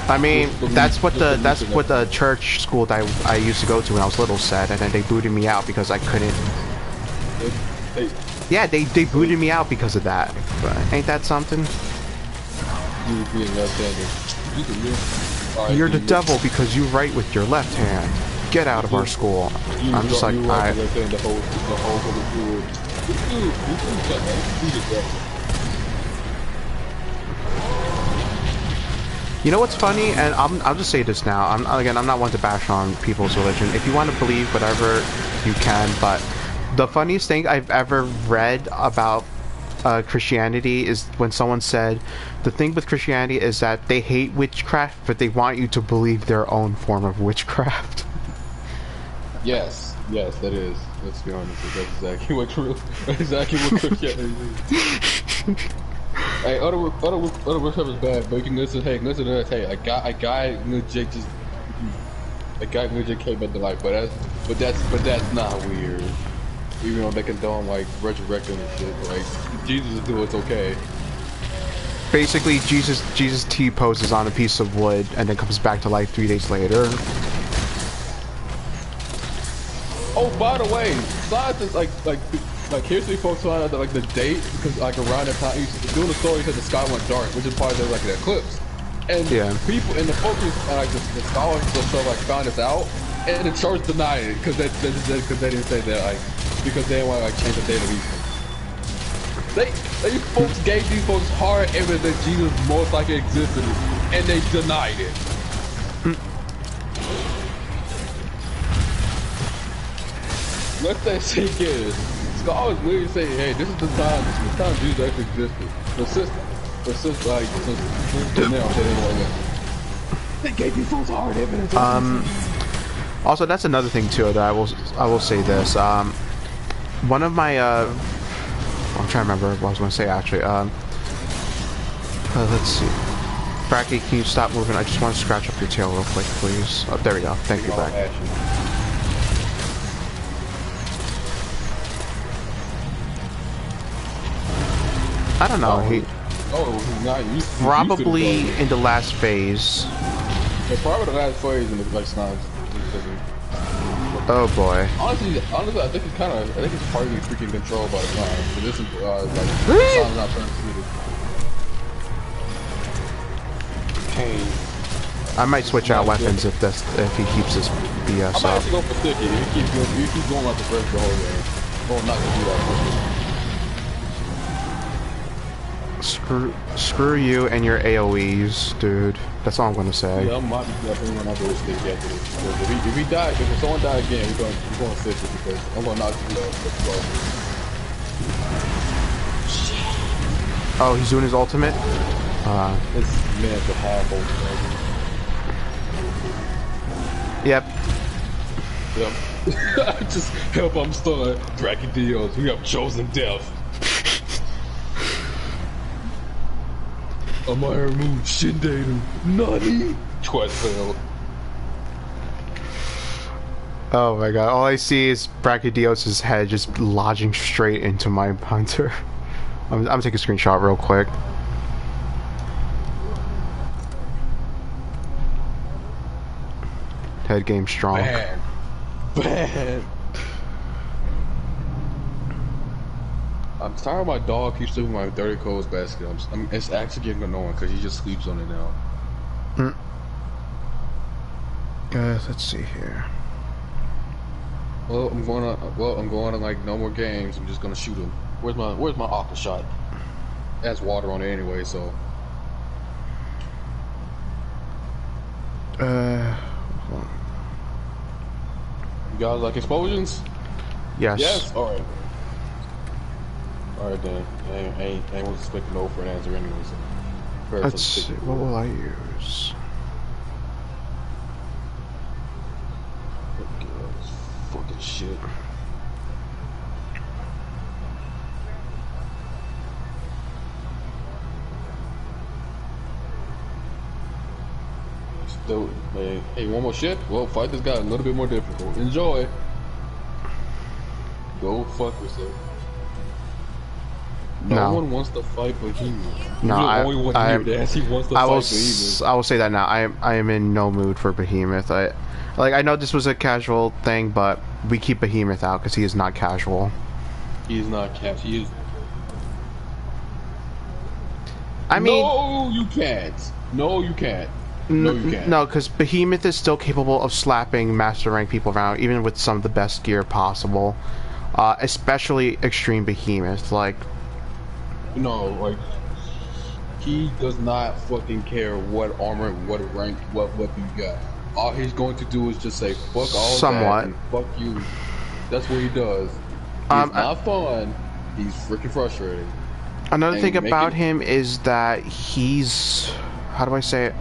I mean, that's what the church school that I used to go to when I was little said, and then they booted me out because I couldn't. Yeah, they booted me out because of that. But ain't that something? You're the devil because you write with your left hand. Get out of our school. I'm just like, I. You know what's funny? And I'll just say this now. I'm not one to bash on people's religion. If you want to believe whatever, you can. But the funniest thing I've ever read about Christianity is when someone said, the thing with Christianity is that they hate witchcraft, but they want you to believe their own form of witchcraft. Yes, that is. Let's be honest, that's exactly what Christianity is. Hey, other witchcraft is bad, but you can listen to this. Hey, a guy legit came back to life, but that's not weird. Even though they condone like resurrecting and shit, like Jesus do what's okay. Basically, Jesus T-poses on a piece of wood and then comes back to life 3 days later. Oh, by the way, scientists like history folks find out that like the date, because like around the time doing the story said the sky went dark, which is probably like an eclipse. And people in the focus like the scholars like found this out, and the church denied it because they didn't say that, like, because they didn't want to like change the date of Easter. They folks gave these folks hard evidence that Jesus most likely existed, and they denied it. Let that sink in. Scholars literally say, hey, this is the time Jesus actually existed. The sister, like, they gave these folks hard evidence. Also, that's another thing too that I will say this. One of my I'm trying to remember what I was going to say actually. Let's see. Bracky, can you stop moving? I just want to scratch up your tail real quick, please. Oh, there we go. Thank you, Bracky. I don't know. He's probably in the last phase. Yeah, probably the last phase in the like science. Oh boy. Honestly, I think it's partly freaking controlled by the time. So this is like the time's not transmitted. Hey. I might switch out weapons if he keeps this BS up. I might actually go for sticky. If you keep going like the first the whole game. I'm not gonna do that. Screw you and your AoEs, dude. That's all I'm gonna say. Yeah, I might definitely not go sticky after this. If we die, if someone die again, we're going to sticky because I'm gonna knock you out. Oh, he's doing his ultimate? This man's a half ultimate. Yep. Just help, I'm stunned. Dragon Dios, we have chosen death. Amaya Moon, Shinderu, Nani? Twice failed. Oh my god, all I see is Brachiodeos' head just lodging straight into my hunter. I'm gonna take a screenshot real quick. Head game strong. Bad. I'm tired of my dog keeps sleeping in my dirty clothes basket. It's actually getting annoying because he just sleeps on it now. Mm. Let's see here. Well, I'm going to like no more games. I'm just gonna shoot him. Where's my aqua shot? It has water on it anyway, so. Hold on. You guys like explosions? Yes. Yes. All right. All right then. I ain't was expecting no for an answer anyway. So. Let's see. What will I use? Fucking shit. Still, man. Hey, one more shit? Well, fight this guy a little bit more difficult. Enjoy. Go fuck yourself. No one wants to fight Behemoth. No, You're the only one here that actually wants to fight Behemoth. I will say that now. I am in no mood for Behemoth. I know this was a casual thing, but we keep Behemoth out because he is not casual. He is not casual. He is. I mean, no, you can't. No, you can't. No, you can't. No, because Behemoth is still capable of slapping master rank people around, even with some of the best gear possible. Especially extreme Behemoth, like. No, like he does not fucking care what armor, what rank, what weapon you got. All he's going to do is just say fuck all that and fuck you. That's what he does. He's not fun. He's freaking frustrating. Another thing about him is that he's, how do I say it?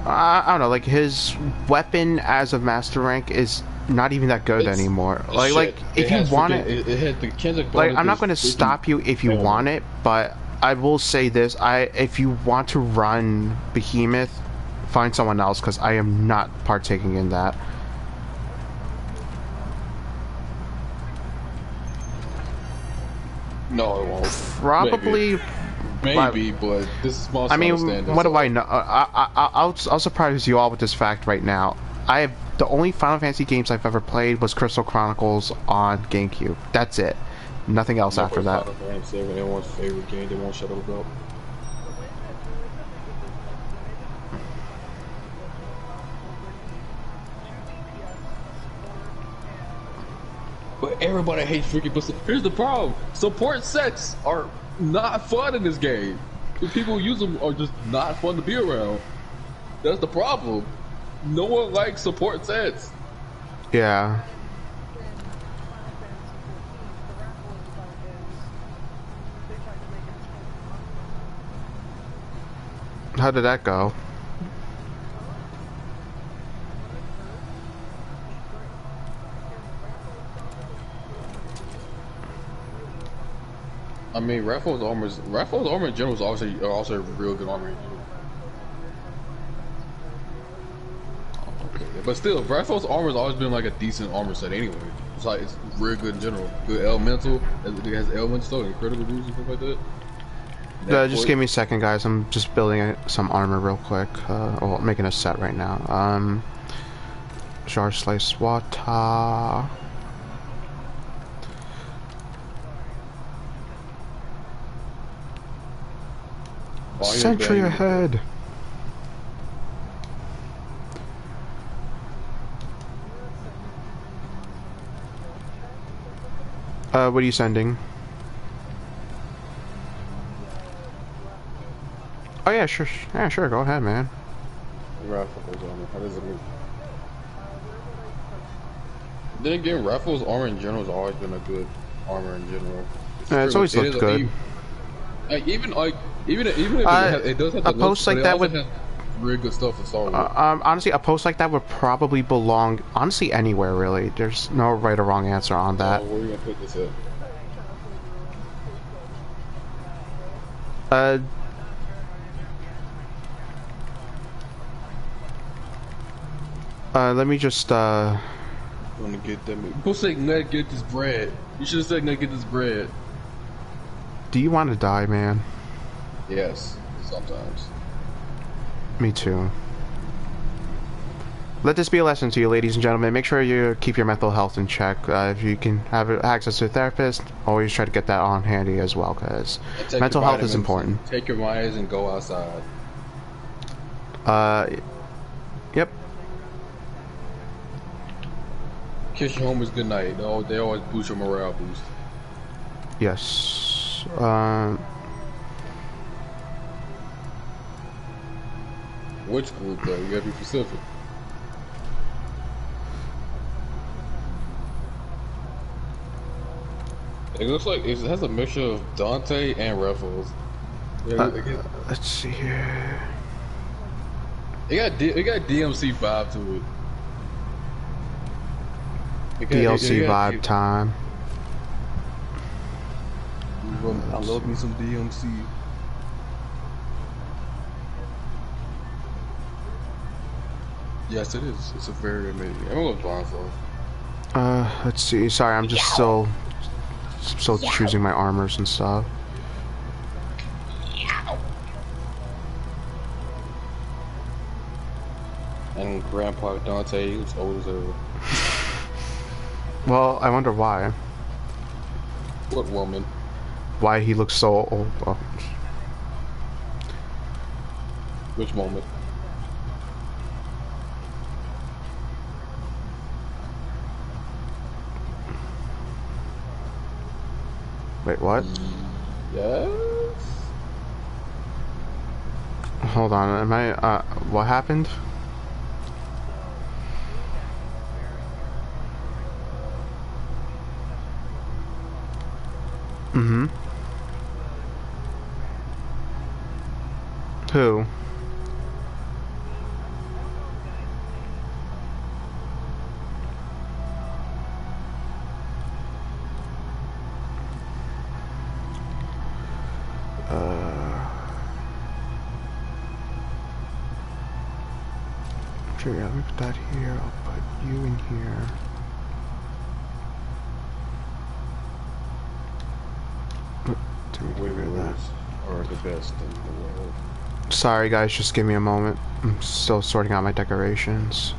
I don't know. Like his weapon as a master rank is not even that good anymore. Like if you want it, like I'm not going to stop you if you want it, but I will say this: if you want to run Behemoth, find someone else because I am not partaking in that. No, it won't. Probably. Maybe, but this is my. I mean, what do I know? I'll surprise you all with this fact right now. The only Final Fantasy games I've ever played was Crystal Chronicles on GameCube. That's it. Nothing else after that. Final Fantasy, everyone's favorite game. They won't shut up about. But everybody hates freaking. But here's the problem: support sets are not fun in this game. The people who use them are just not fun to be around. That's the problem. No one likes support sets. Yeah. How did that go? I mean, Raphael's armor in general is also a real good armor. Okay, but still, Raphael's armor has always been like a decent armor set anyway. It's like it's real good in general. Good elemental. It has elemental stuff and critical boost and stuff like that. Just give me a second, guys. I'm just building some armor real quick. Well, making a set right now. Jar Slice Water. Sentry ahead. What are you sending? Oh yeah, sure. Yeah, sure. Go ahead, man. Then again, Raphael's armor in general has always been a good armor in general. It's always looked good. Even if it does have the a post like that would really good stuff in Star Wars. Honestly, a post like that would probably belong honestly anywhere really. There's no right or wrong answer on that. Where are you gonna put this at? Let me just I'm gonna get them. People say Ned get this bread. You should have said Ned get this bread. Do you want to die, man? Yes, sometimes. Me too. Let this be a lesson to you, ladies and gentlemen. Make sure you keep your mental health in check. If you can have access to a therapist, always try to get that on handy as well, because Take mental your health is vitamins, important. take your vitamins and go outside. Yep. Kiss your homies goodnight. They always boost your morale boost. Yes. Which group though? You gotta be specific. It looks like it has a mixture of Dante and Ruffles. Yeah, Let's see here. it got DMC vibe to it. DLC vibe time. I love me some DMC. Yes, it is. It's a very amazing. I'm gonna go blindfold. Let's see. Sorry, I'm just still choosing my armors and stuff. And Grandpa Dante, he was old as hell. Well, I wonder why. What woman? Why he looks so old. Oh. Which moment? Wait, what? Yes. Hold on, am I, what happened? Mm-hmm. Who? Sure, yeah, let me put that here. I'll put you in here. Are the best in the world. Sorry guys, just give me a moment. I'm still sorting out my decorations.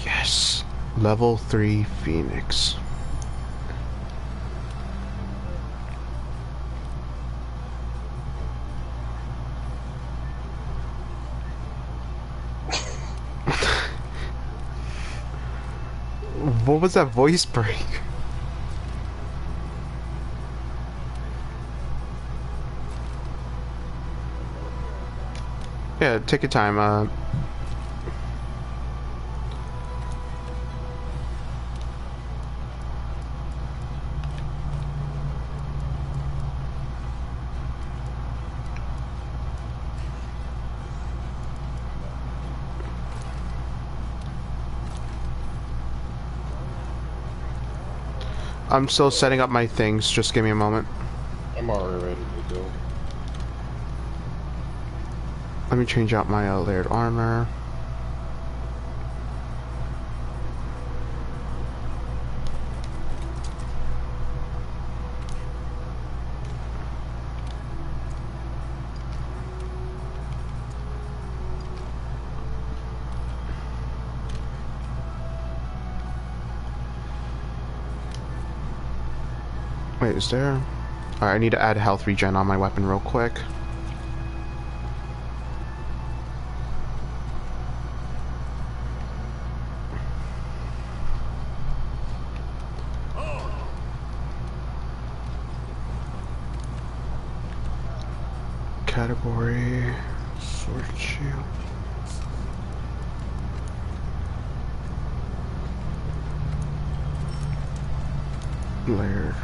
Yes! Level 3 Phoenix. What was that voice break? Yeah, take your time. I'm still setting up my things. Just give me a moment. I'm already ready to go. Let me change out my layered armor. Wait, is there? Alright, I need to add health regen on my weapon real quick. Category sword shield. Layered.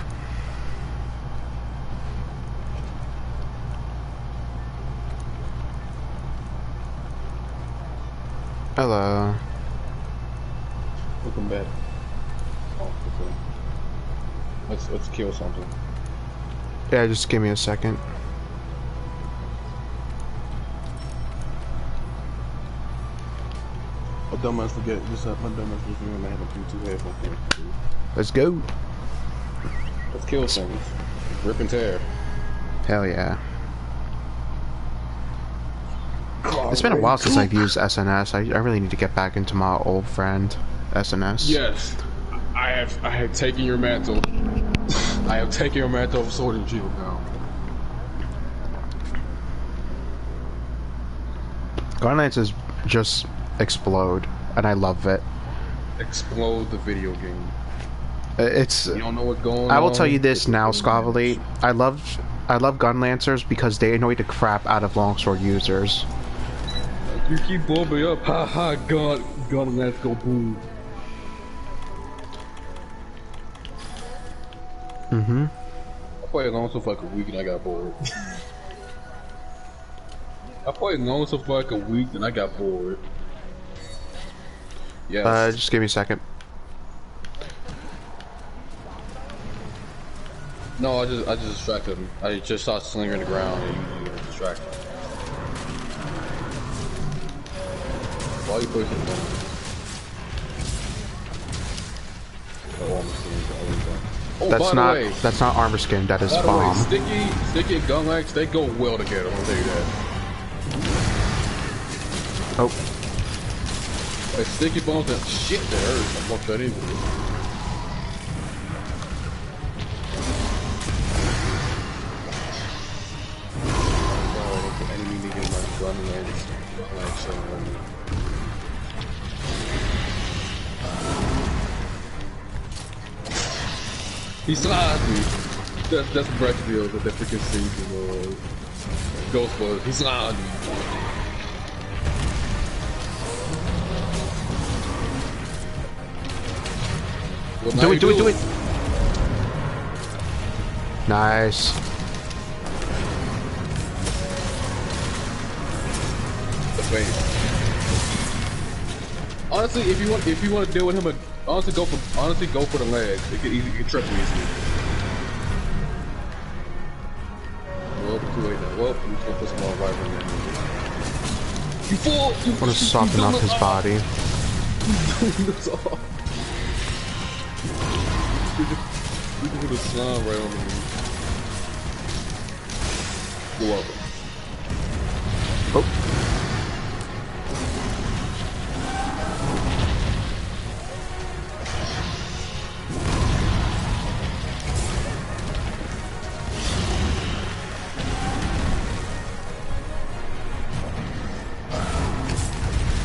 Hello. Welcome back. Oh, okay. Let's kill something. Yeah, just give me a second. My dumbass forget. Just my dumbass forget I have a Bluetooth headphone. Let's go. Let's kill things. Rip and tear. Hell yeah. It's been a while since I've Cook. used SNS. I really need to get back into my old friend, SNS. Yes, I have taken your mantle. I have taken your mantle of Sword and Shield now. Gunlances just explode, and I love it. Explode the video game. It's. You don't know what's going on. I will tell you this now, Scovely. I love Gunlancers because they annoy the crap out of longsword users. You keep blowing me up. Ha ha, gun, let's go boom. Mm-hmm. I played longsword for like a week and I got bored. I played longsword for like a week and I got bored. Yes. Just give me a second. No, I just distracted him. I just saw Slinger in the ground and you distracted him. Why are you pushing him? Oh, That's not armor skin, that is by the bomb. way, Sticky and Gunlax, they go well together, I'll tell you that. Oh. Like Sticky bombs and shit that hurts. I'm gonna shut into it. Enemy need to get my Gunlax. He slapped me. That's Breckfield that freaking season Ghostbusters. He slapped me. Well, do it. Nice. The face. Honestly, if you want to deal with him, honestly go for the legs. It can trip you easily. Well, too late now. Well, I'm just gonna put some more rifle in there. You fool! I want to soften up his body. That's all. You can put a slime right on me. You're welcome. Oh.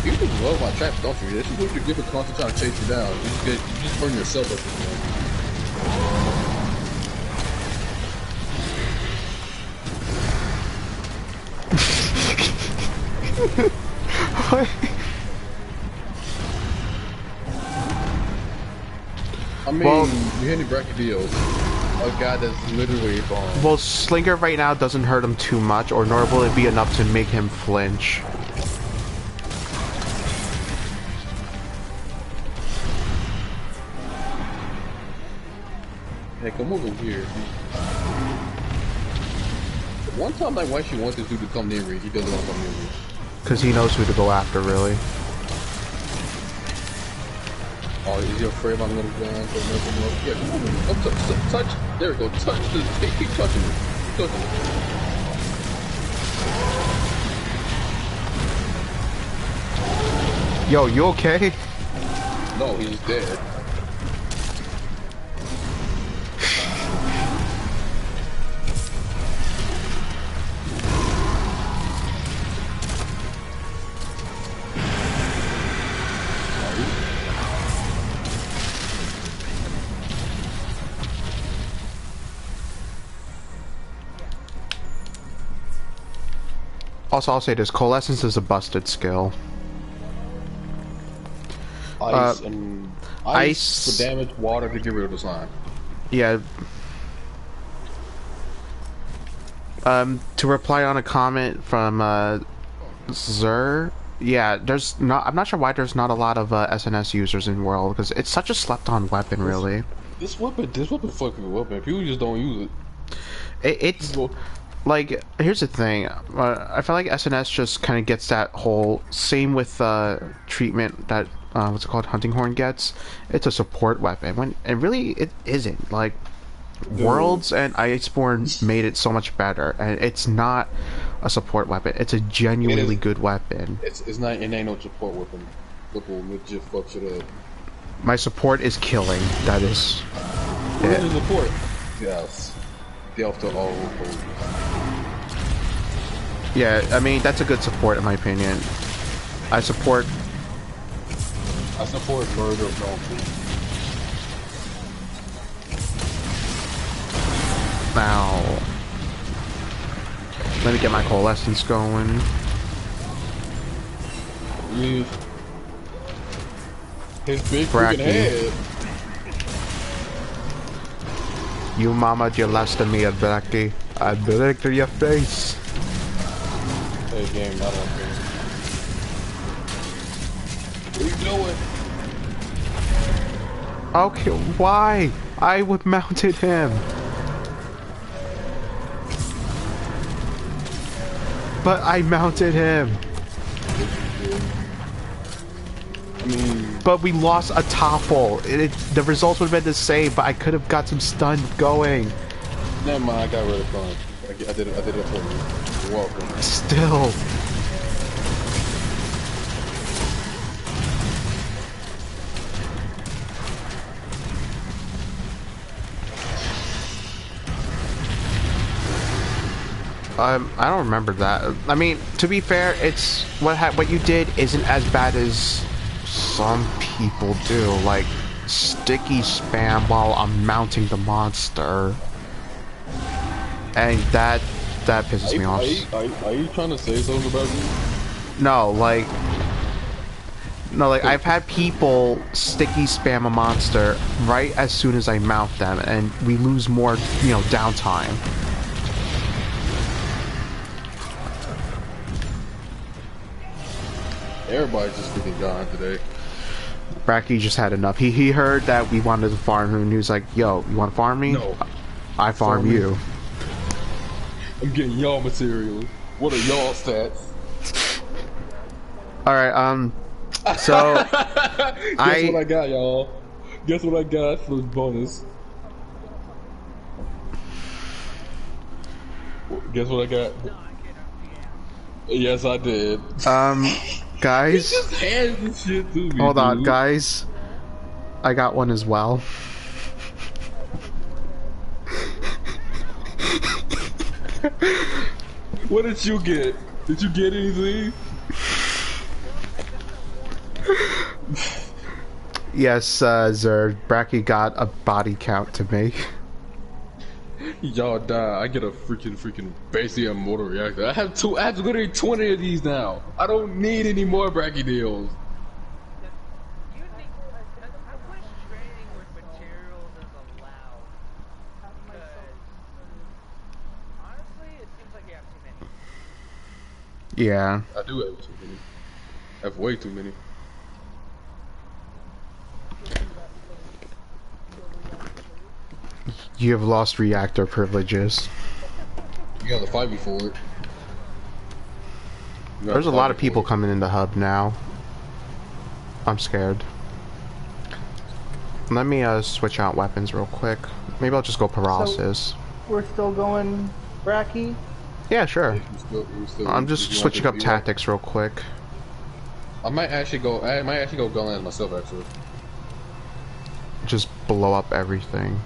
You just love my traps, don't you? This is what you get for constantly trying to chase you down. You just burn yourself up this point. What? I mean, Well, you're hitting bracket deals. A guy that's literally bomb. Well, Slinger right now doesn't hurt him too much, or nor will it be enough to make him flinch. Hey, come over here. One time I actually want this dude to come near me. He doesn't want to come near me. Because he knows who to go after, really. Oh, is he afraid of my little gun? Yeah, come over. Oh, touch. There we go. Touch the. Keep touching me. Keep touching me. Yo, you okay? No, he's dead. Also, I'll say this, Coalescence is a busted skill. Ice ice for damage, water to get rid of the slime. Yeah. To reply on a comment from, Zer, yeah, I'm not sure why there's not a lot of, SNS users in World, because it's such a slept-on weapon, really. This weapon fucking weapon. People just don't use it. It's... Like, here's the thing, I feel like SNS just kind of gets that whole, same with, treatment that, what's it called, Hunting Horn gets. It's a support weapon, when, and really, it isn't. Like, Worlds and Iceborne made it so much better, and it's not a support weapon. It's a genuinely good weapon. It's not. It ain't no support weapon. Look will legit fuck shit up. My support is killing. That is. What is support? Yes. Death to all opposers. Yeah, I mean that's a good support in my opinion. I support murder of all people. Now, let me get my coalescence going. Yeah. His big freaking head. You mama last me at Bracky. I break your face. Hey game, I don't care. What are you doing? Okay, why? I would mounted him. But I mounted him. I mean, but we lost a topple. The results would have been the same, but I could have got some stun going. Never mind, I got rid of fun. I did it for you. You're welcome. Still. I don't remember that. I mean, to be fair, it's what you did isn't as bad as some people do. Like sticky spam while I'm mounting the monster, and that pisses me off. Are you trying to say something about me? No, like I've had people sticky spam a monster right as soon as I mount them, and we lose more, downtime. Everybody's just freaking gone today. Bracky just had enough. He heard that we wanted to farm him, and he was like, "Yo, you want to farm me? No. I farm you." I'm getting y'all material. What are y'all stats? All right. So Guess what I got, y'all? Guess what I got for the bonus? Guess what I got? Yes, I did. Guys. He just handed this shit to me. Hold on, guys. I got one as well. What did you get? Did you get anything? Yes, Zerd. Bracky got a body count to me. Y'all die. I get a freaking basically a mortal reactor. I have literally 20 of these now. I don't need any more Bracky deals. Yeah. I do have too many. I have way too many. You have lost reactor privileges. You gotta fight me for it. There's a lot of people coming in the hub now. I'm scared. Let me switch out weapons real quick. Maybe I'll just go paralysis. So we're still going Bracky? Yeah, sure. I'm just switching up like tactics real quick. I might actually go Gunland myself actually. Just blow up everything.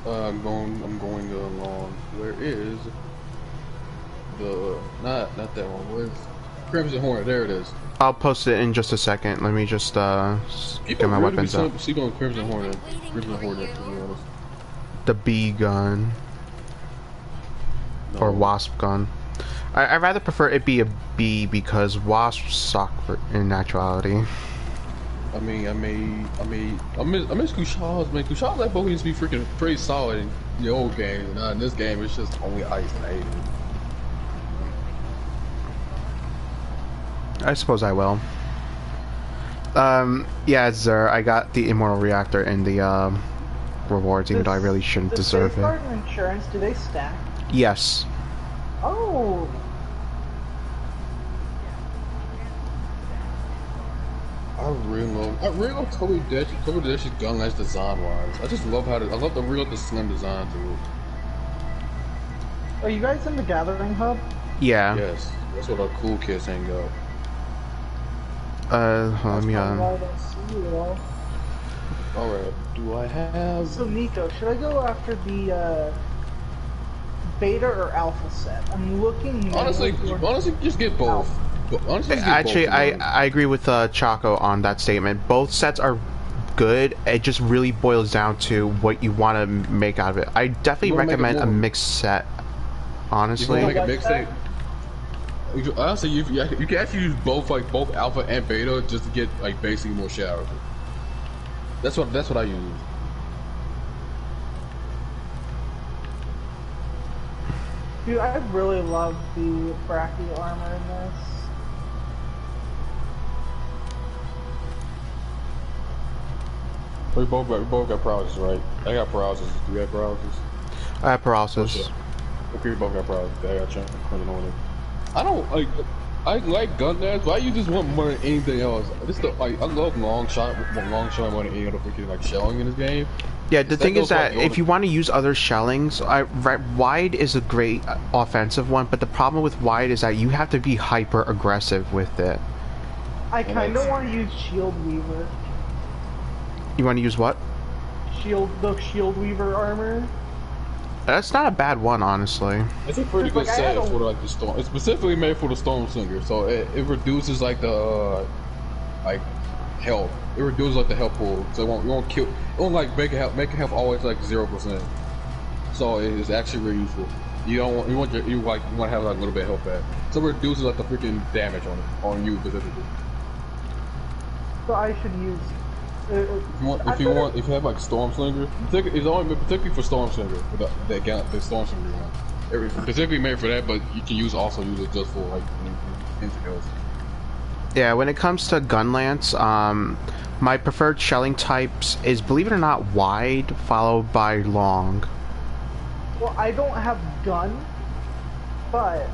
I'm going along. Where is the not that one? Where's Crimson Hornet? There it is. I'll post it in just a second. Let me just get my weapons up. She going Crimson Hornet. Crimson Hornet, to be honest. The B gun. No. Or Wasp gun. I rather prefer it be a B because Wasps suck in actuality. I miss Kushals, man. Kushals that boat used to be freaking pretty solid in the old games, and in this game it's just only ice and aid. I suppose I will. Yeah, Zer, I got the Immortal Reactor in the rewards, even though I really shouldn't deserve it. Safeguard and insurance, do they stack? Yes. Oh. I really love Toby Dash's gun nice design wise. I just love I love the slim design to it. Are you guys in the Gathering Hub? Yeah. Yes, that's what our cool kids hang up. Let That's me probably why I don't see you at all. Alright, do I have... So Nico, should I go after the beta or alpha set? I'm looking Honestly, mainly towards honestly, just get both. alpha. But honestly, just get both. Actually, To be honest. I agree with Chaco on that statement. Both sets are good. It just really boils down to what you want to make out of it. I definitely recommend a mixed set. Honestly, You want to make a mixtape? Honestly, you can actually use both, like both alpha and beta, just to get like basically more shit out of it. That's what I use. Dude, I really love the Bracky armor in this. We both got paralysis, right? I got paralysis. Do you have paralysis? I have paralysis. Okay, we both got paralysis. I got chance on it. I don't like. I like gun dash, but I just want more than anything else. This the like I love long shot more than any other freaking like shelling in this game. Yeah, the thing is that if you want to use other shellings, wide is a great offensive one, but the problem with wide is that you have to be hyper aggressive with it. I kind of want to use Shield Weaver. You want to use what? The Shield Weaver armor. That's not a bad one, honestly. It's a pretty good set for like the storm. It's specifically made for the storm slinger, so it reduces like the like health. It reduces like the health pool, so it won't kill. It won't like make health always like 0%. So it is actually really useful. You want to have like a little bit of health back. So it reduces like the freaking damage on you specifically. So I should use. If you have like Storm Slinger, it's only particularly for Storm Slinger, the Storm Slinger one. It's specifically made for that, but you can also use it just for like anything else. Yeah, when it comes to gun lance, my preferred shelling types is, believe it or not, wide followed by long. Well, I don't have gun, but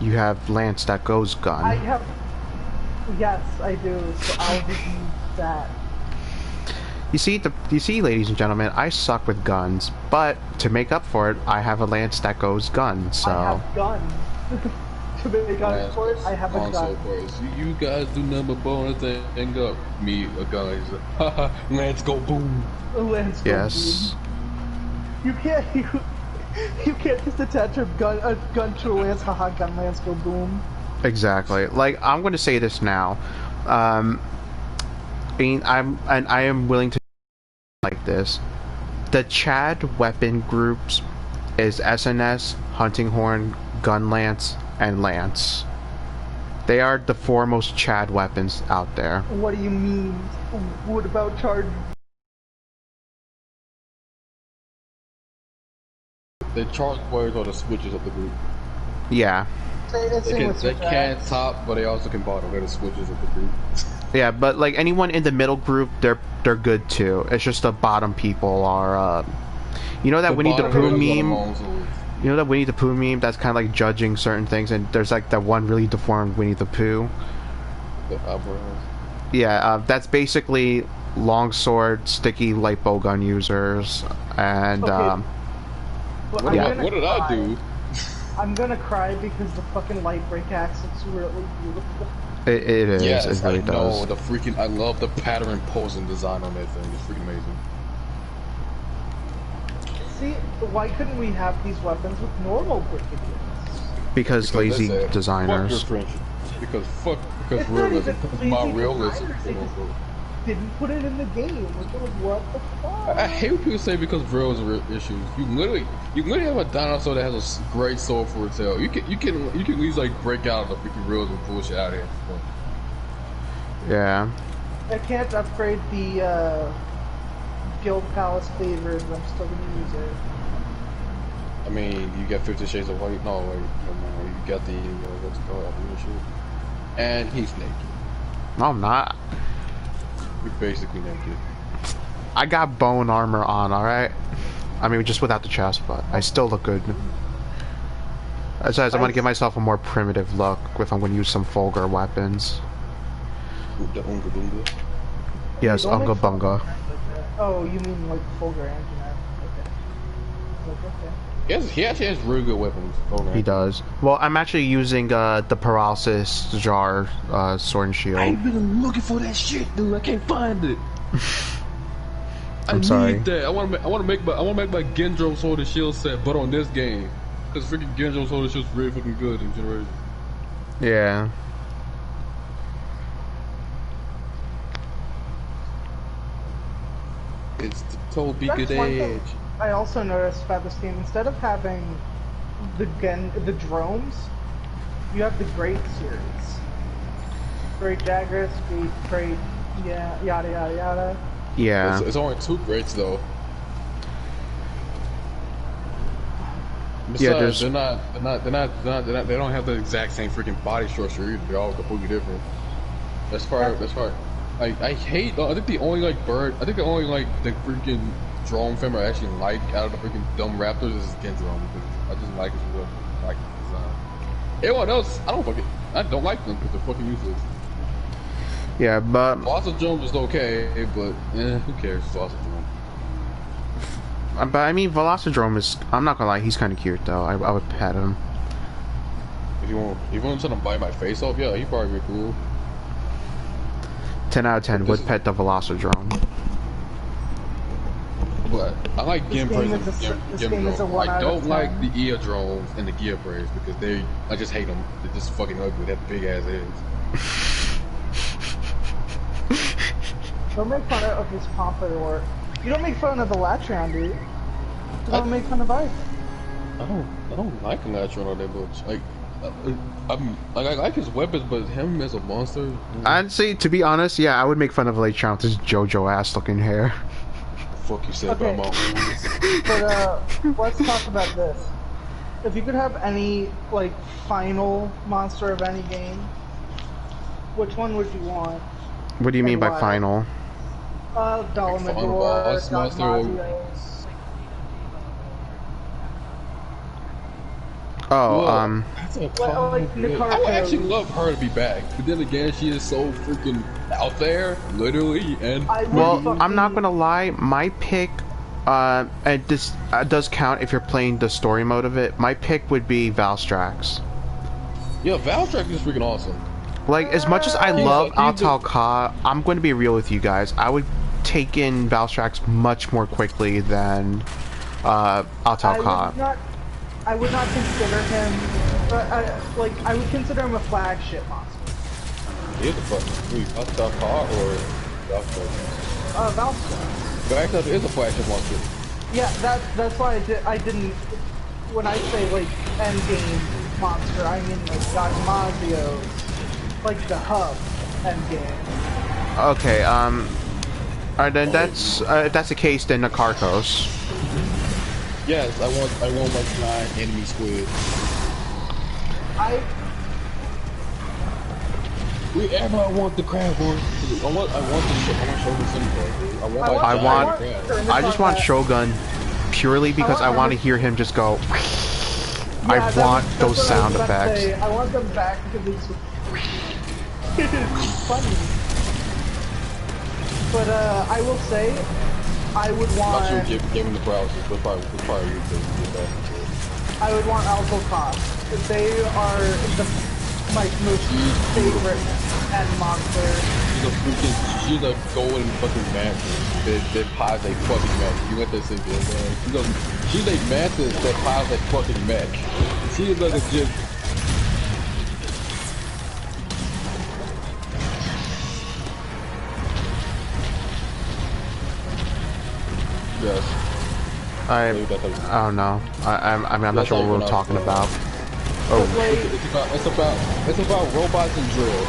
you have lance that goes gun. I have. Yes, I do. So I'll just use that. You see, ladies and gentlemen, I suck with guns, but to make up for it, I have a lance that goes gun. So I have gun. To make up for it, I have a gun. You guys do number bonus and up. Me, a gun. Haha, lance go boom. Lance go yes. Boom. You can't just attach a gun to a lance. Haha, gun lance go boom. Exactly. Like, I'm going to say this now. I am willing to like this. The Chad weapon groups is SNS, Hunting Horn, Gun Lance, and Lance. They are the four most Chad weapons out there. What do you mean? What about charge? The charge players are the switches of the group. Yeah. They can't top, but they also can bottom. They're the switches of the group. Yeah, but like anyone in the middle group, they're good too. It's just the bottom people are. You know that Winnie the Pooh meme. You know that Winnie the Pooh meme that's kind of like judging certain things, and there's like that one really deformed Winnie the Pooh. The eyebrows. Yeah, that's basically longsword, sticky light bow gun users, and well, what did I do? I'm gonna cry because the fucking light break axe looks really beautiful. It is. Yes, it really does. The freaking. I love the pattern posing design on that thing. It's freaking amazing. See, why couldn't we have these weapons with normal brigadiers? Because lazy designers. Because realism. My realism. Didn't put it in the game. What the fuck? I hate when people say because realism issues. You literally have a dinosaur that has a great soul for its tail. You can at least like break out of the freaking realism bullshit out of here. Yeah. I can't upgrade the Guild Palace favors. I'm still gonna use it. I mean, you got 50 Shades of White. No, wait, you got the what's it called? And he's naked. No, I'm not. You're basically naked. I got bone armor on, alright? I mean, just without the chest, but I still look good. Besides, I'm gonna give myself a more primitive look if I'm gonna use some vulgar weapons. The Unga Bunga? Yes, Unga Bunga. Oh, you mean like Fulgur Antoinette? Okay. He actually has really good weapons. He does. Well, I'm actually using the paralysis jar sword and shield. I've been looking for that shit, dude. I can't find it. I sorry. need that. I want to make my Gendro sword and shield set, but on this game, because freaking Gendro sword and shield's really fucking good in Generation. Yeah. It's the toe beaked That's one edge. thing I also noticed about this game. Instead of having the drones, you have the Great series. Great Jagras, Great, yeah, yada yada yada. Yeah. It's only 2 greats though. Besides, they don't have the exact same freaking body structure either. They're all completely different. That's far. I hate. I think the only the freaking drone film I actually like out of the freaking dumb raptors is Gendron because I just like his design. Everyone else, I don't like them because they're fucking useless. Yeah, but Velociraptor is okay, but who cares? Velociraptor. But I mean, Velociraptor is. I'm not gonna lie, he's kind of cute though. I would pet him. If you want to bite my face off, yeah, he'd probably be cool. 10 out of 10 would pet the Velociraptor. But I like Gimpraise and Gimdrone. I don't like the ear drones and the gear praise because I just hate them. They're just fucking ugly. They have big ass heads. Don't make fun of his pompadour. You don't make fun of the Latron, dude. You don't make fun of Ice. I don't like Latron all that much. I like his weapons, but him as a monster. I'd say, to be honest, yeah, I would make fun of Latron with his JoJo ass looking hair. Fuck you said about my But let's talk about this. If you could have any final monster of any game, which one would you want? What do you mean by why? final? Dolomador, Dogmazios. Oh, that's a I would actually love her to be back, but then again, she is so freaking out there, literally, and well, I'm not gonna lie, my pick, and this does count if you're playing the story mode of it. My pick would be Valstrax. Yeah, Valstrax is freaking awesome. Like, as much as I love Altal-Ka, I'm going to be real with you guys. I would take in Valstrax much more quickly than Altal-Ka. I would not consider him, I would consider him a flagship monster. He is a fucking Altal-Ka or Valstrax? Valstrax. Valstrax is a flagship monster. Yeah, that's why I didn't, when I say, endgame monster, I mean, Dogmazios, the hub endgame. Okay, alright, then that's, if that's the case, then Nakarkos. Yes, I want 9 enemy squid. I want the crab one. I want Shogun Senpai. I just want Shogun purely because I want to hear him just go. I want those sound effects. I want them back because it's funny. But I will say, I would want. I'm not sure give him the browsers, but probably you to get back. I would want Altal-Ka. They are my most favorite end monster. She's a golden fucking master. That pies a fucking mech. You let that sink in, man. She's a master that pies a fucking mech. She is like a legit. Yes. I don't know. I'm not sure what we're talking about. Oh. It's about robots and drills.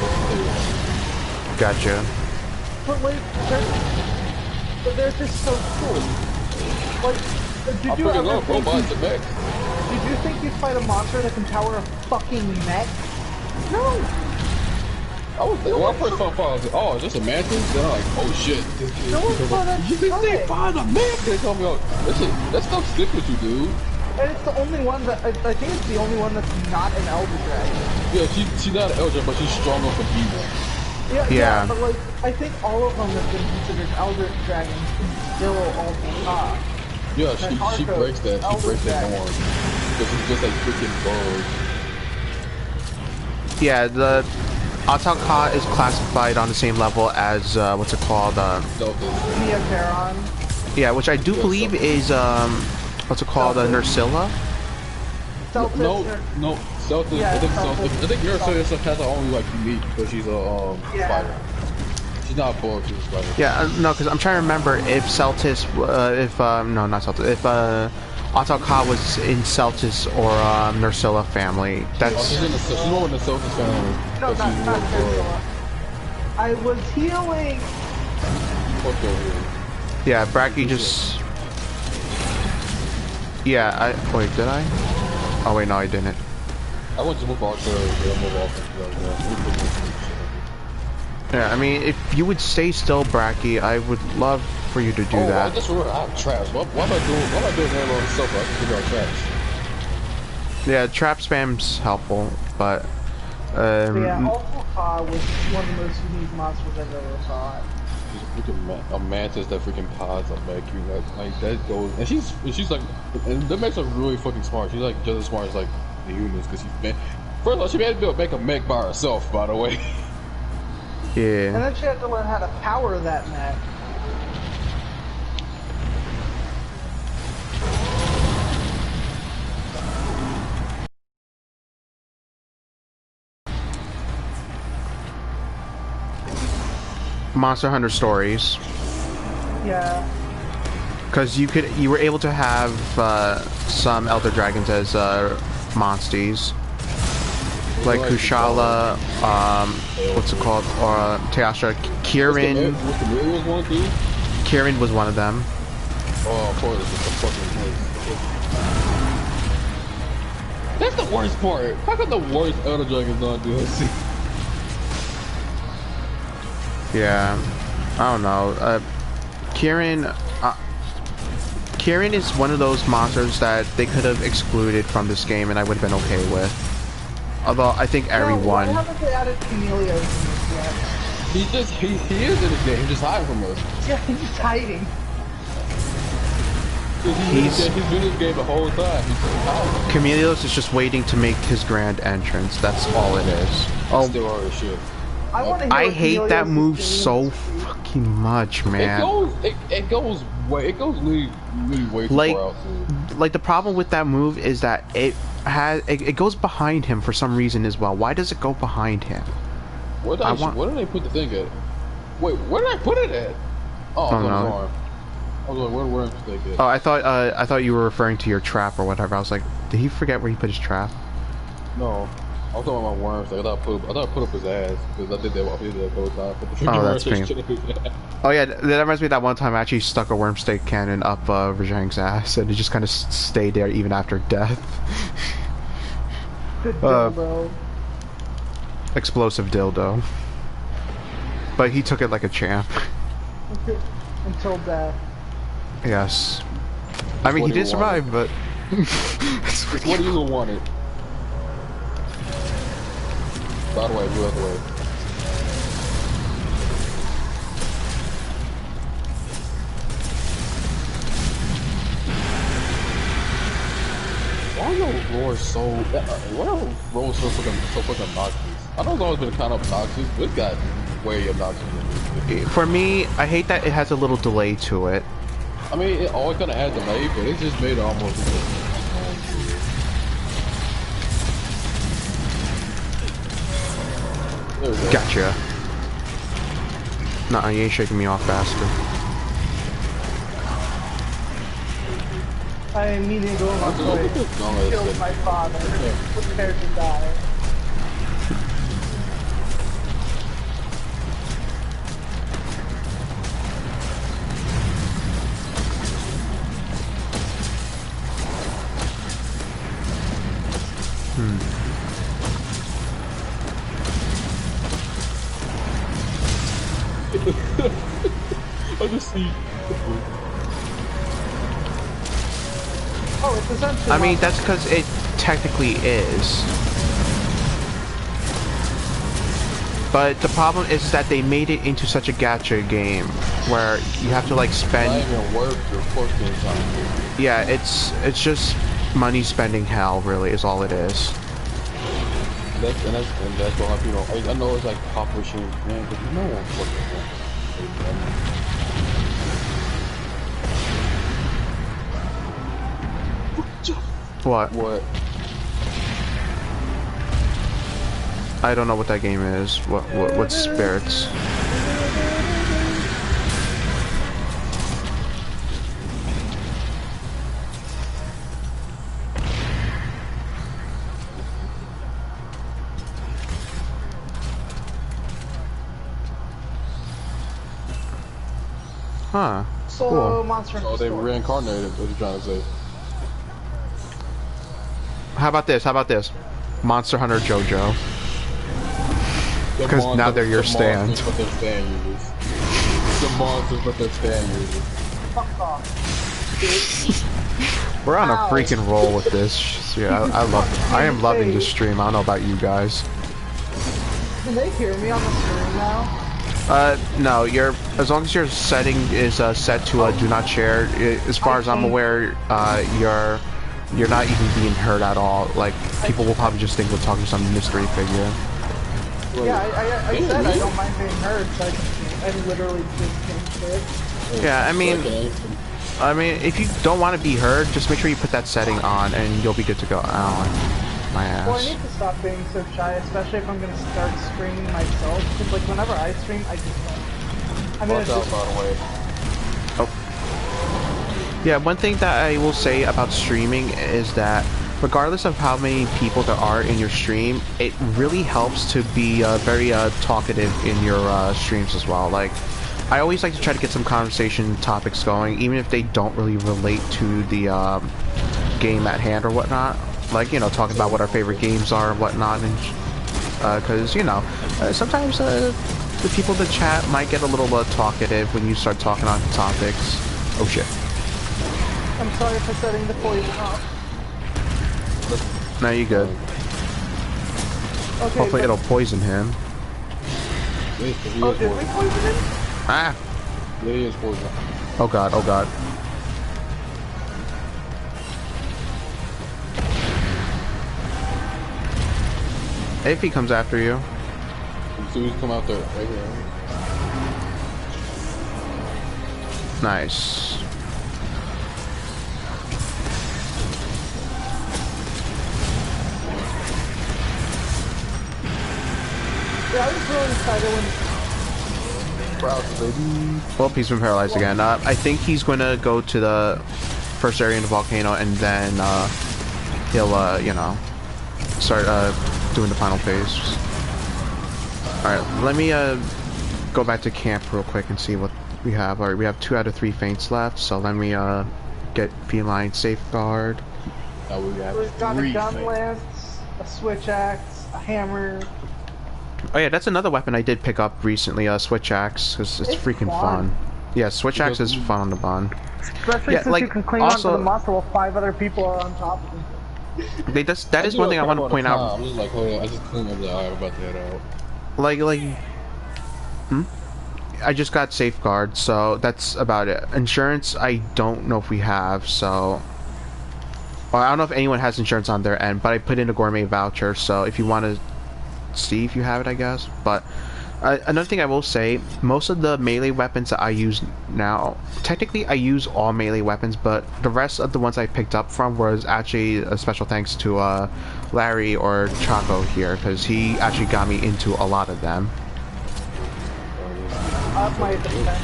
Gotcha. But they're just so cool. Did you ever think did you think you'd fight a monster that can tower a fucking mech? No. When I first saw Fall, I was like, oh, is this a mantis? Then I'm like, oh shit. You think they find a mantis? They told me, oh, that stuff sticks with you, dude. And it's the only one that, I think it's the only one that's not an Elder Dragon. Yeah, she's not an Elder, but she's strong enough to be one. Yeah, but I think all of them have been considered Elder Dragons until Altal-Ka. Yeah, That she Arco, breaks that. She breaks that norm because he's just like freaking bug. Yeah, the Ataka is classified on the same level as what's it called? Celtics. Neoteron. Yeah, which I do Yeah, believe Celtics. is what's it called? Nursilla. Celtics No, Celtics. Yeah, I think Celtics. Celtics. I think Nurse has her own like unique because she's a Yeah. spider. She's not a bug. She's a spider. Yeah, no, because I'm trying to remember if Celtis, no, not Celtis, if Ataka was in Celtis or Nursilla family. Oh, That's she's more in the Celtics family. No, but not she's more Ursula. I was healing. fucked over here. yeah. Bracky just. Yeah, wait, did I? Oh wait, no, I didn't. I went to move off to move off. Yeah, I mean, if you would stay still, Bracky, I would love for you to do I that. just remembered I have traps. Why am I doing that on the sofa? I can figure out traps. Yeah, trap spam's helpful, but Yeah, Alpha was one of the most unique monsters I've ever fought. She's a mantis that freaking pods up back you like that goes, and she's like, and that makes her really fucking smart. She's like just as smart as like the humans because first of all she made to make a mech by herself, by the way. And yeah. then she had to learn how to power that mech. Monster Hunter Stories. Yeah. Because you were able to have some Elder Dragons as monsties, like Kushala, what's it called, or Teastra, Kirin. What's the Miriam's one too? Kirin was one of them. Oh, of course, it's a fucking place. That's the worst part. How could the worst Elder Dragons not do this? Yeah, I don't know. Kirin is one of those monsters that they could have excluded from this game, and I would have been okay with. Although I think everyone. Why haven't they added Chameleos in this yet? He is in this game. He's just hiding from us. Yeah, he's hiding. He's been in this game the whole time. He's hiding. Chameleos is just waiting to make his grand entrance. That's all it is. Oh, Still hard as shit. I hate that move so fucking much, man. It goes really way too Like, far out too. like the problem with that move is that it goes behind him for some reason as well. Why does it go behind him? Where did they put the thing at? Wait, where did I put it at? Oh, Oh, on his no. arm. I was like, where did the thing at? Oh, I thought you were referring to your trap or whatever. I was like, did he forget where he put his trap? No. I was talking about my worms. Like, I thought I put up his ass because I did that the whole time. But the Oh, freaking that's worms pain. just his ass. Oh yeah, that reminds me of that one time I actually stuck a worm stake cannon up Rajang's ass, and it just kind of stayed there even after death. Good dildo. Explosive dildo. But he took it like a champ. Until death. Yes. I mean, he did survive, but... It's what you wanted. By the way, move out the way. Why are roars so? Why are roars so fucking obnoxious? I know it's always been kind of obnoxious, but it got way obnoxious. For me, I hate that it has a little delay to it. I mean, it always gonna add delay, but it just made it almost. There we go. Gotcha. Nah, you ain't shaking me off, bastard. I immediately go on my way. Killed my father. Prepared to die. I just see. Oh, it's essentially. I mean, that's because it technically is. But the problem is that they made it into such a gacha game where you have to like spend. Not even worth your fucking time. Yeah, it's just money spending hell. Really, is all it is. And that's what people. I know it's like pop machines, man, but no one fucking What? What? I don't know what that game is. What spirits? Huh. So, Cool. Monster Hunter Oh, they Stories. reincarnated. What you trying to say? How about this? How about this? Monster Hunter JoJo. Because now they're your stand. Monsters, but they're stand users. The monsters, but they're stand users. Fuck off. Bitch. We're on a Ow. freaking roll with this. Yeah, I am loving this stream. I don't know about you guys. Can they hear me on the screen now? No, as long as your setting is set to do not share, as far as I'm aware, you're not even being heard at all. Like, people will probably just think we're talking to some mystery figure. Yeah, I said I don't mind being heard, so I literally just changed it. Yeah, I mean, if you don't want to be heard, just make sure you put that setting on, and you'll be good to go. Ow, my ass. Well, I need to stop being so shy, especially if I'm gonna start streaming myself. Because like whenever I stream, I just don't. I mean, it's just, by the way. Oh. Yeah, one thing that I will say about streaming is that regardless of how many people there are in your stream, it really helps to be very talkative in your streams as well. Like, I always like to try to get some conversation topics going, even if they don't really relate to the game at hand or whatnot. Like, you know, talking about what our favorite games are and whatnot, and because, you know, sometimes the people in the chat might get a little talkative when you start talking on topics. Oh shit. I'm sorry for setting the poison off. No, you good. Okay, Hopefully it'll poison him. Oh, did we poison him? Ah! Yeah, he is poison. Oh god, oh god. If he comes after you. As soon as you come out there, right here. Nice. Yeah, I was really excited when... Well, he's been paralyzed again. I think he's going to go to the first area in the volcano, and then he'll, you know, start doing the final phase. Alright, let me go back to camp real quick and see what we have. Alright, we have 2 out of 3 faints left, so let me get feline safeguard. Now we have We've got a 3 gun things. lance, a switch axe, a hammer. Oh yeah, that's another weapon I did pick up recently, switch axe, because it's freaking fun. Yeah, switch axe is fun on the bun. Especially Yeah, since like, you can cling also- onto the monster while 5 other people are on top of him. That is one thing I want to point out. I'm just like, hold on, I just cleaned up the eye, I'm about to head out. I just got safeguard, so that's about it. Insurance, I don't know if we have, so... Well, I don't know if anyone has insurance on their end, but I put in a gourmet voucher, so if you want to see if you have it, I guess. But another thing I will say, most of the melee weapons that I use now, technically I use all melee weapons, but the rest of the ones I picked up from was actually a special thanks to Larry or Chaco here, because he actually got me into a lot of them. Up my defense.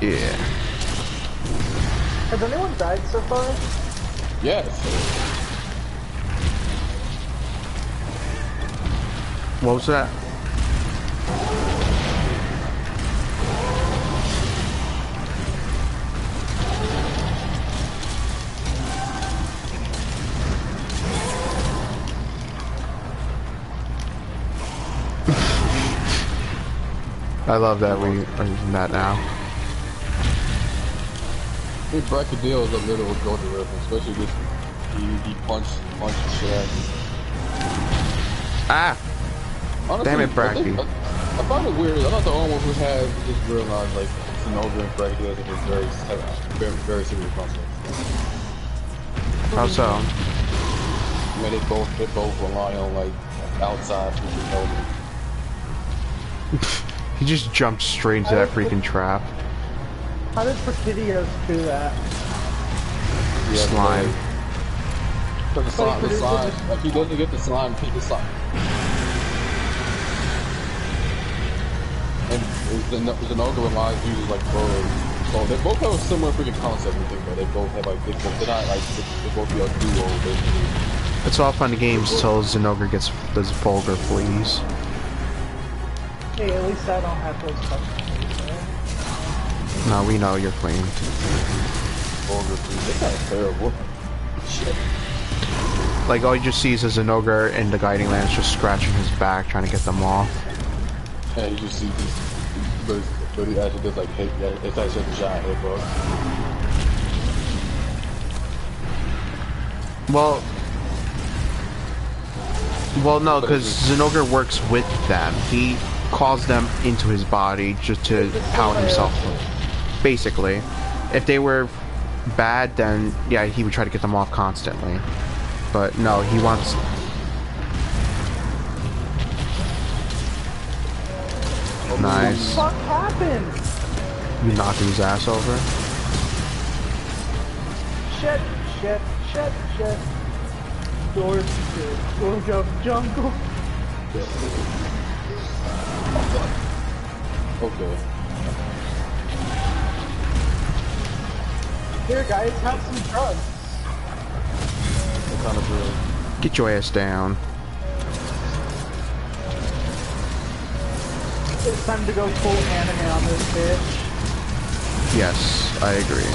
Yeah. Has anyone died so far? Yes. What was that? I love that we are using that now. This bracket deal is a little Georgia reference, especially this. He punched shit at me. Ah! Honestly, Damn it, Bracky. I find it weird. I'm not the only one who has just realized like Zenobia and Bracky as a very similar concept. How so? When they both rely on like outside freaking elements. He just jumped straight into that freaking trap. How did Prakidios do that? Yeah, Slime. Because the slime, if he doesn't get the slime, keep the slime. And Zenoga reminds you like birds. So they both have a similar freaking concept and thing, but they both have like they're not like they both be a duo basically. It's all fun and games till Zenogre gets those vulgar fleas. Hey, at least I don't have those questions. Right? No, we know you're clean. Vulgar fleas, they're kind of terrible. Shit. Like, all you just see is a Zenogre in the Guiding Lands just scratching his back, trying to get them off. Yeah, you just see this, but he actually does like hate, yeah, it's actually a giant hit, bro. Well, no, because Zenogre works with them. He calls them into his body just to power himself. Basically. If they were bad, then, yeah, he would try to get them off constantly. But, no, he wants... Nice. What the fuck happened? You knocked his ass over? Shit. Doors to jungle. Okay. Here, guys, have some drugs. What kind of drill? Get your ass down. It's time to go full anime on this bitch. Yes, I agree.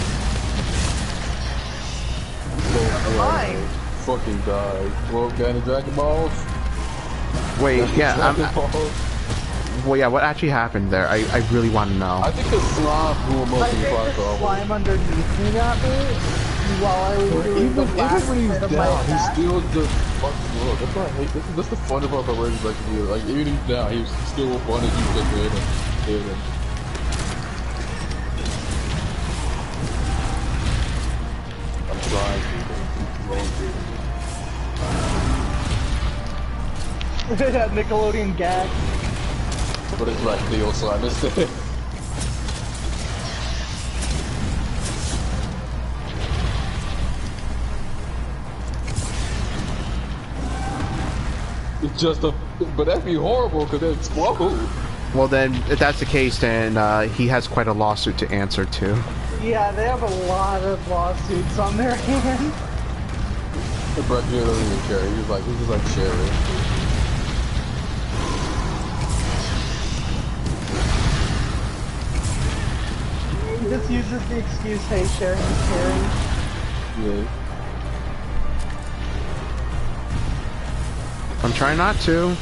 Fine. Fucking die. Well, got any Dragon Balls? Wait, yeah, Dragon Balls? well, yeah, what actually happened there? I really want to know. I think the slime blew him up I in the think the process. slime underneath me got me while I was doing the last when he's bit of my down, he attack. still just fucking look. That's why I hate this. That's the fun about the Rage Back to Like, even if he's down, he's still fun as you just hit him. I'm trying to. That Nickelodeon gag. But it's like Theo slime instead. It's just a, but that'd be horrible because it explode. Well then, if that's the case, then he has quite a lawsuit to answer to. Yeah, they have a lot of lawsuits on their hands. The Brett here doesn't even care. He's just like sharing. He just uses the excuse, hey, sharing is caring. Yeah. I'm trying not to.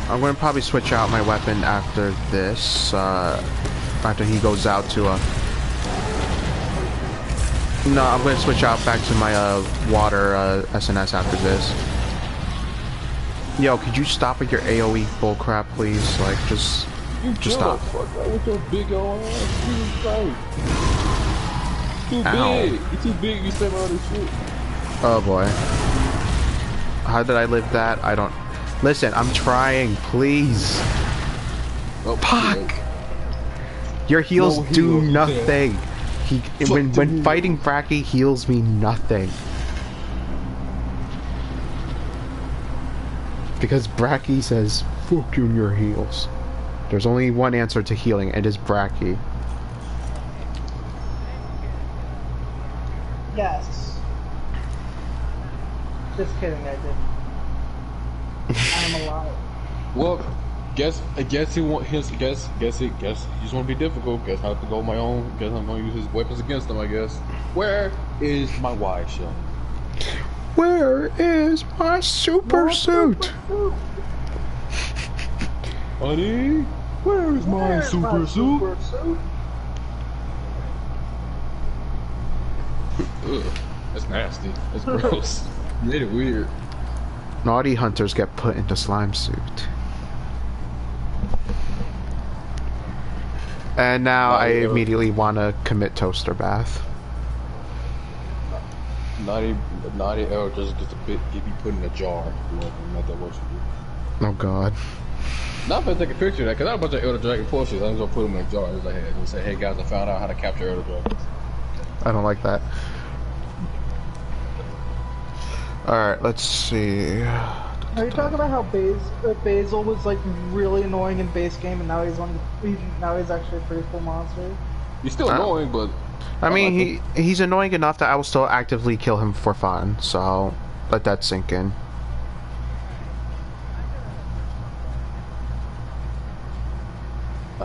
I'm going to probably switch out my weapon after this, after he goes out to a... No, I'm going to switch out back to my water SNS after this. Yo, could you stop with your AoE bullcrap, please? Like, just stop. Fuck that with your big old ass. Jesus Christ. Too Ow. big. You're too big. You say all this shit. Oh boy. How did I live that? I don't... Listen, I'm trying, please. Oh, Fuck! Your heals No do heals, nothing. When fighting Bracky, heals me nothing. Because Bracky says, fuck you and your heals. There's only one answer to healing, and it's Bracky. Yes. Just kidding, I did. I'm alive. Well, I guess he want his he just want to be difficult. Guess I have to go my own. Guess I'm gonna use his weapons against him. I guess. Where is my Y shell? Where is my super suit? Honey, where is my super suit? Ugh, that's nasty. That's gross. You made it weird. Naughty hunters get put into slime suit. And now I immediately want to commit toaster bath. Naughty L just gets a bit get be put in a jar. Not that works for you. Oh god. Not if I take a picture of that, because I have a bunch of Elder Dragon portions. I'm just gonna put them in a jar. It's like, hey, just say, hey guys, I found out how to capture Elder Dragons. I don't like that. Alright, let's see. Are you talking about how Basil was like really annoying in base game, and now he's actually a pretty cool monster? He's still annoying, but I mean, he's annoying enough that I will still actively kill him for fun. So let that sink in. I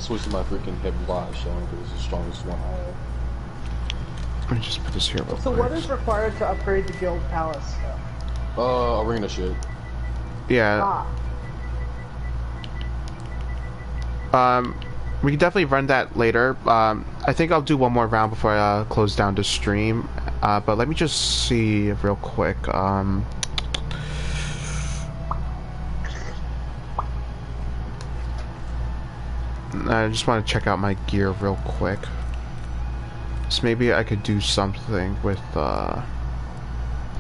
switched to my freaking heavy blast showing because it's the strongest one I have. Let me just put this here real quick. So what is required to upgrade the guild palace stuff? Arena shit. Yeah. We can definitely run that later. I think I'll do one more round before I close down the stream. But let me just see real quick. I just want to check out my gear real quick. So maybe I could do something with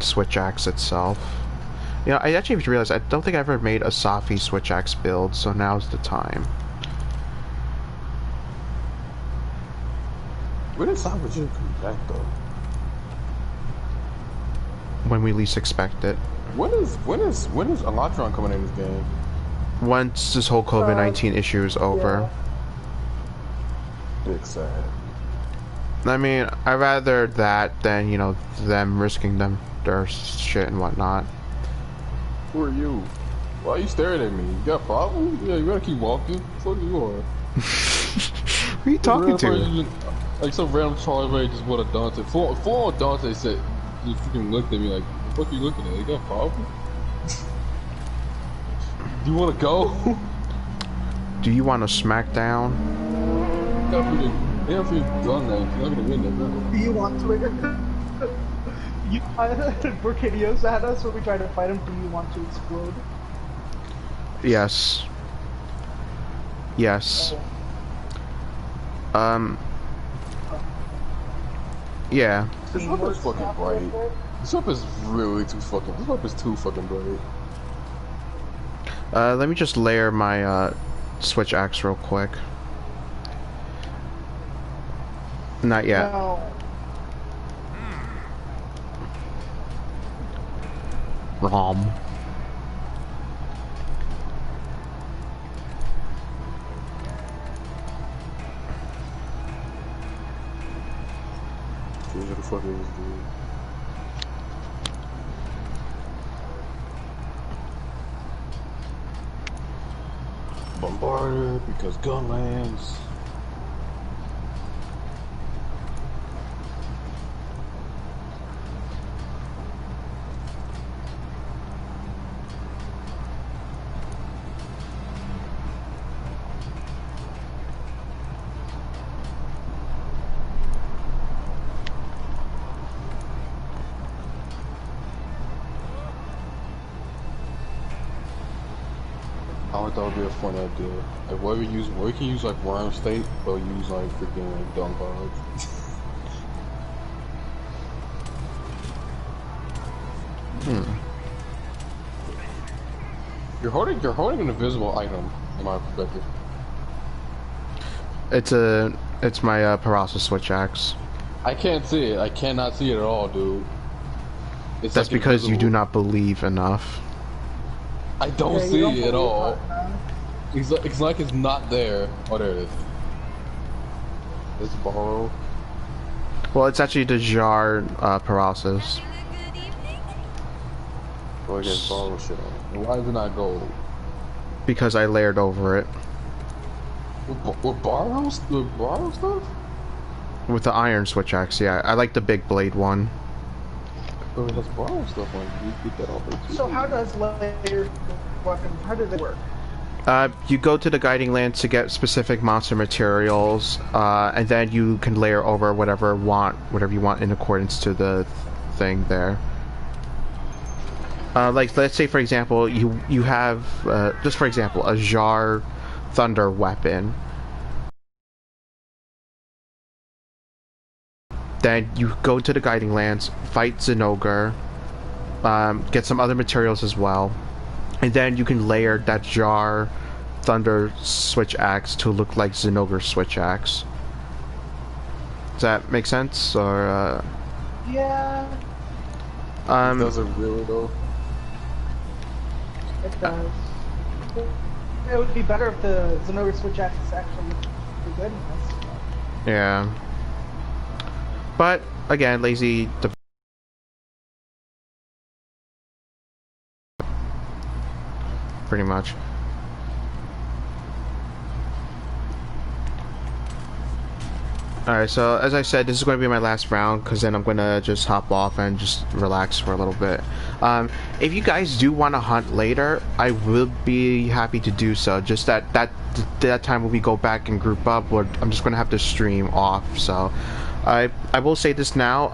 Switch Axe itself. You know, I actually realized I don't think I ever made a Safi Switch Axe build, so now's the time. When did Safi come back though? When we least expect it. When is Elatron coming in this game? Once this whole COVID-19 issue is over. Yeah. Big sad. I mean, I'd rather that than, you know, them risking their shit and whatnot. Who are you? Why are you staring at me? You got a problem? Yeah, you gotta keep walking. What you are? Who are you talking to? Like some random Charlie Ray just bought a Dante. Full Dante said, he freaking looked at me like, what the fuck are you looking at? You got a problem? Do you wanna go? Do you want to smack down? They have freaking gun now. You're not gonna win that battle. Do you want to win? Burkidios at us when we try to fight him. Do you want to explode? Yes. Yes. Yeah. This map is fucking bright. This map is really too fucking. This map is too fucking bright. Let me just layer my Switch Axe real quick. Not yet. No. ROM. Who the fuck is this dude? Bombarder because gunlands. I thought that would be a fun idea. Like, where you can use like worm state, or use like freaking like dung bugs. You're holding an invisible item, in my perspective. It's my Parasa Switch Axe. I can't see it. I cannot see it at all, dude. It's That's like because invisible. you do not believe enough. I don't see it at all. It's like it's not there. Oh, there it is. It's borrow. Well, it's actually the jar Parasas. Oh, it gets borrow shit on it. Why is it not gold? Because I layered over it. With borrow stuff? With the iron Switch Axe, yeah. I like the big blade one. Oh, it has borrow stuff on it. You get that off there too. So how does layered weapons, how do they work? You go to the guiding lands to get specific monster materials, and then you can layer over whatever you want in accordance to the thing there. Like, let's say for example, you have just for example a Jar Thunder weapon. Then you go to the guiding lands, fight Zinogre, get some other materials as well, and then you can layer that Jar Thunder switch axe to look like Zinogre's switch axe. Does that make sense? Or Yeah. Does it really though? It does. It would be better if the Zenogre switch axe actually looked good in this. yeah. But again, lazy. Pretty much. Alright, so as I said, this is going to be my last round, because then I'm going to just hop off and just relax for a little bit. If you guys do want to hunt later, I will be happy to do so. Just that time when we go back and group up, I'm just going to have to stream off, so... I will say this now,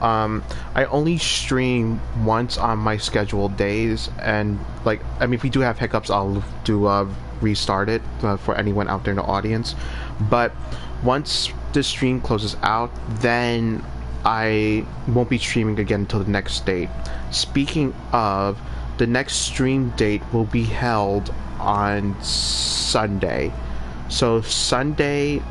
I only stream once on my scheduled days, and, like, I mean, if we do have hiccups, I'll do, restart it, for anyone out there in the audience, but once this stream closes out, then I won't be streaming again until the next date. Speaking of, the next stream date will be held on Sunday, so Sunday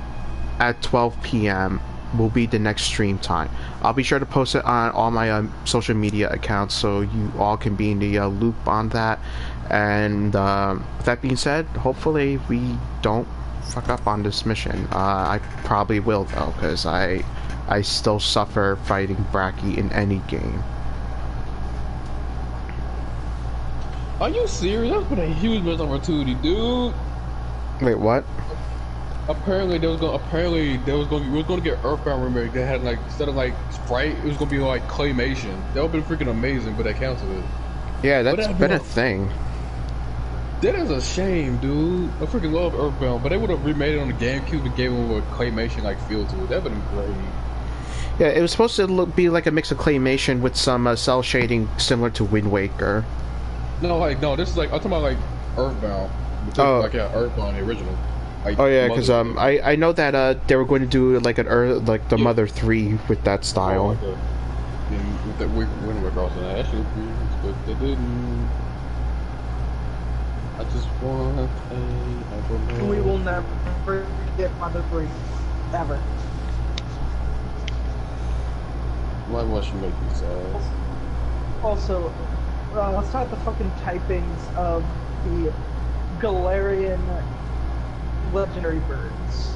at 12 p.m. will be the next stream time. I'll be sure to post it on all my social media accounts so you all can be in the loop on that. And with that being said, hopefully we don't fuck up on this mission. I probably will though, because I still suffer fighting Bracky in any game. Are you serious? That's been a huge missed opportunity, dude. Wait, what? Apparently we was gonna get Earthbound remake that had like, instead of like sprite, it was gonna be like claymation. That would've been freaking amazing, but they canceled it. Yeah, that's been a thing. That is a shame, dude. I freaking love Earthbound, but they would have remade it on the GameCube and gave it a claymation like feel to it. That would have been great. Yeah, it was supposed to be like a mix of claymation with some cell shading similar to Wind Waker. No, this is like, I'm talking about like Earthbound. Oh. Like, yeah, Earthbound, the original. Like, oh yeah, because I know that they were going to do like the Mother 3 with that style. Oh, with the Wind Waker also. That actually looked pretty, but they didn't. I just want a... We will never get Mother 3. Ever. Why must you make me sad? Also, let's talk the fucking typings of the Galarian legendary birds.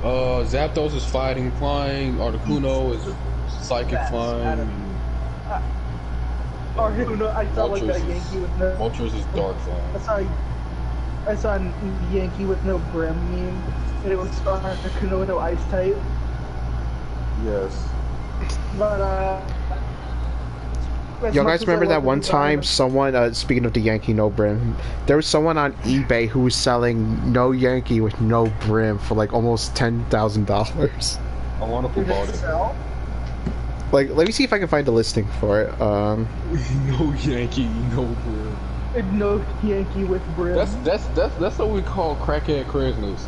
Zapdos is fighting flying, Articuno is psychic flying. Articuno, I saw like that Yankee with no... Moltres is dark flying. I saw a Yankee with no brim meme, and it was Articuno with no ice type. Yes. But, y'all guys remember that one time someone, speaking of the Yankee no brim, there was someone on eBay who was selling no Yankee with no brim for like almost $10,000. I want to bought it. Like, let me see if I can find a listing for it. No Yankee, no brim. No Yankee with brim. That's what we call crackhead Christmas.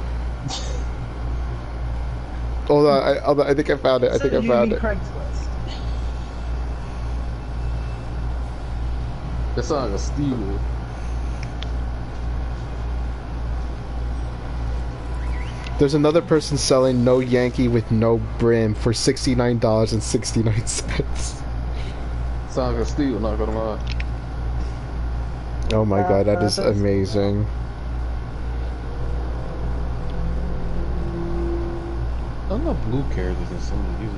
Hold on, I think I found it. I think I found it. Craigslist. That sounds like a steal. There's another person selling no Yankee with no brim for $69.69. Sounds like a steal, not gonna lie. Oh my god, that is amazing. I'm not blue characters in some of these.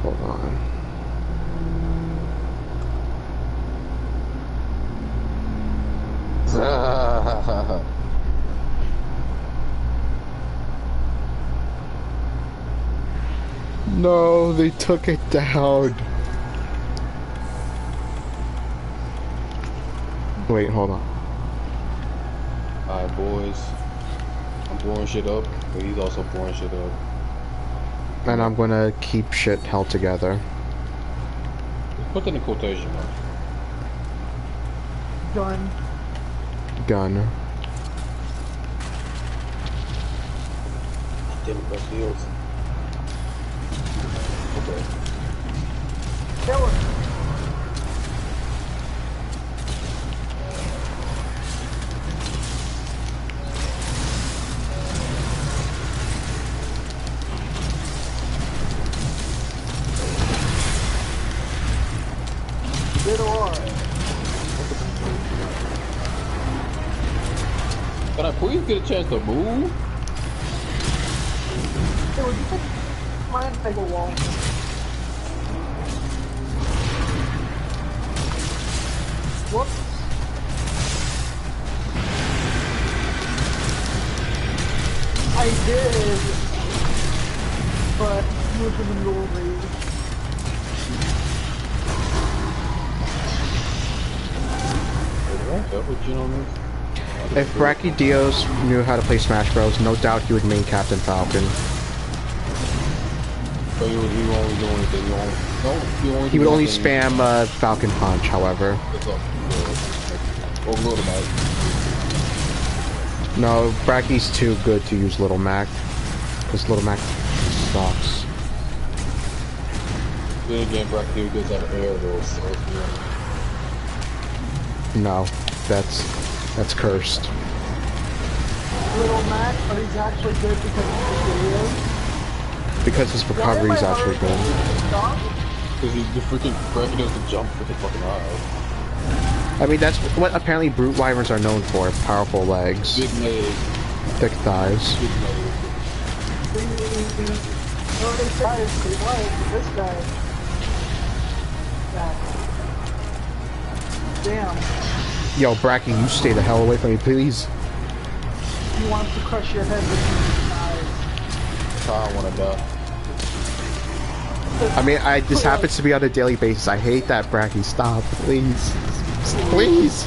Hold on. No, they took it down. Wait, hold on. Alright, boys. I'm blowing shit up, but he's also blowing shit up. And I'm gonna keep shit held together. Put that in quotation marks. Gun. Gun. Damn it, press fields. Okay. Kill him. Good or. Can I please get a chance to move? Hey, would you take mine like a wall? Whoops. I did, but moved in the middle of the If Bracky Dios knew how to play Smash Bros, no doubt he would main Captain Falcon. But he won't only do anything. He would only spam Falcon Punch, however. Or Little Mac. No, Bracky's too good to use Little Mac. Because Little Mac sucks. Then again, Bracky gets out of air though, so No, that's cursed. Little Mac, but he's actually good because of the videos. Because his recovery is actually good. because the freaking Bracky doesn't jump freaking fucking high. I mean, that's what apparently brute wyverns are known for. Powerful legs. Big legs. Thick thighs. Big legs. Oh, they said it's pretty light, but this guy. Damn. Yo, Bracky, you stay the hell away from me, please. He wants to crush your head with his eyes. I wanna die. I mean, this happens to be on a daily basis. I hate that, Bracky. Stop, please. Please.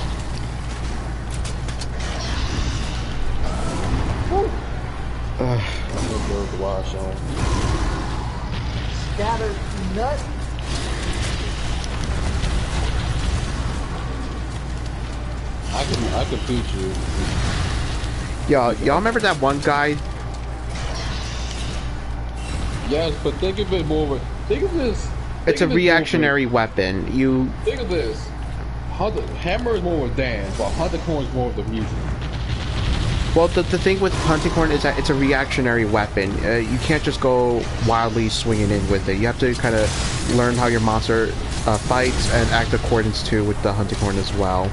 Scattered nut. I can beat you. Y'all remember that one guy? Yes, but think of it more of a, think of this. It's a reactionary weapon. You Think of this. Hammer is more of a dance, but Hunter Corn is more of the music. Well, the thing with hunting horn is that it's a reactionary weapon. You can't just go wildly swinging in with it. You have to kind of learn how your monster fights and act accordance to with the hunting horn as well.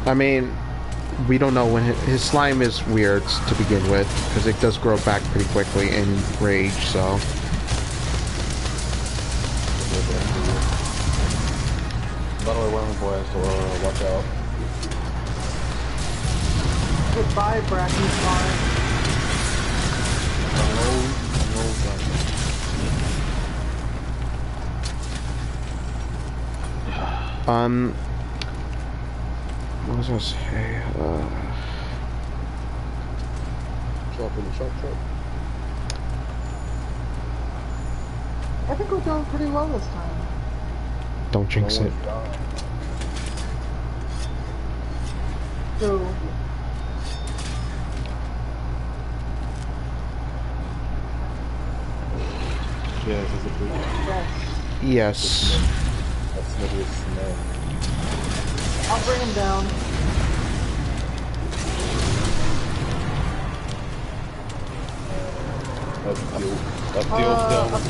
I mean, we don't know when his slime is weird to begin with, because it does grow back pretty quickly in Rage, so. By the way, one boy, so watch out. Goodbye, Bracky Farm. What was I gonna say? Drop in the truck. I think we're doing pretty well this time. Don't jinx it. So, Yes, it's a big yes. Yes. That's literally smell. I'll bring him down. A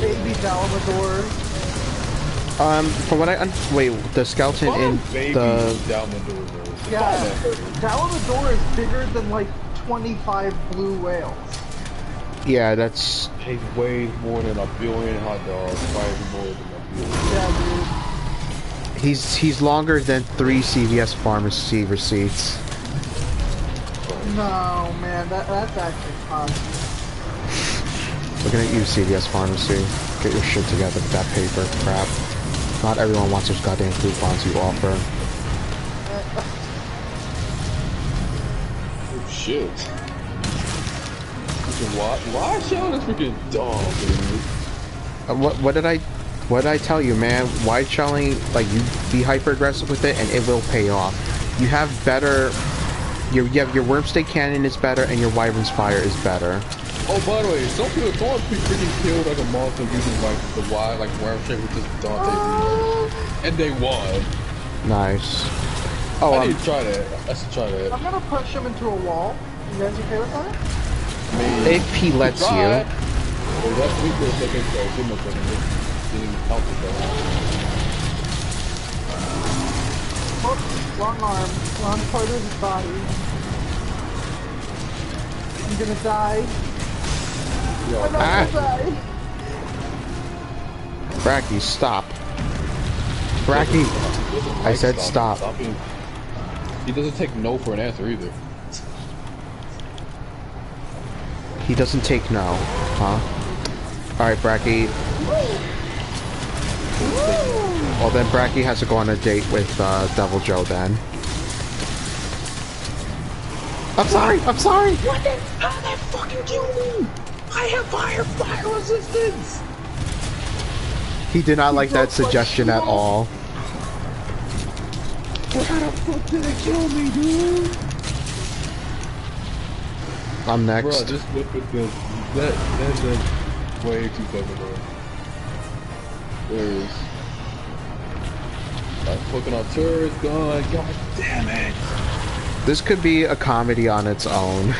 baby Dalmador. From what wait, the skeleton in the... Yeah, Dalmador is bigger than like 25 blue whales. Yeah, that's... He weighs more than a billion hot dogs. Probably more than a billion. Yeah, dude. He's longer than 3 CVS pharmacy receipts. No, man, that's actually possible. Looking at you, CVS pharmacy. Get your shit together with that paper crap. Not everyone wants those goddamn coupons you offer. Oh shit. Why showing this freaking dog, dude? What did I tell you, man? Why shelling, like, you be hyper aggressive with it and it will pay off. You have better, your Wormstake Cannon is better and your Wyvern's Fire is better. Oh, by the way, someone freaking killed like a monster using like the Y, like Worm shape with this Dante and they won. Nice. Oh, I need to try that. I should try that. I'm gonna push him into a wall. You guys okay with that? If he lets you. Oh, that's weak for a second, so give him a second. Didn't help it though. Oh, wrong arm. Wrong part of his body. I'm gonna die. Yo, I'm not gonna die. Bracky, stop. Bracky, I said stop. He doesn't take no for an answer either. He doesn't take no, huh? Alright, Bracky. Well, then Bracky has to go on a date with Devil Joe then. I'm sorry! What the? How did that fucking kill me? I have fire resistance! He did not like that suggestion at all. How the fuck did it kill me, dude? I'm next. Bro, just look at this. That's way too fucking low. There's like fucking our turrets gone. God damn it! This could be a comedy on its own.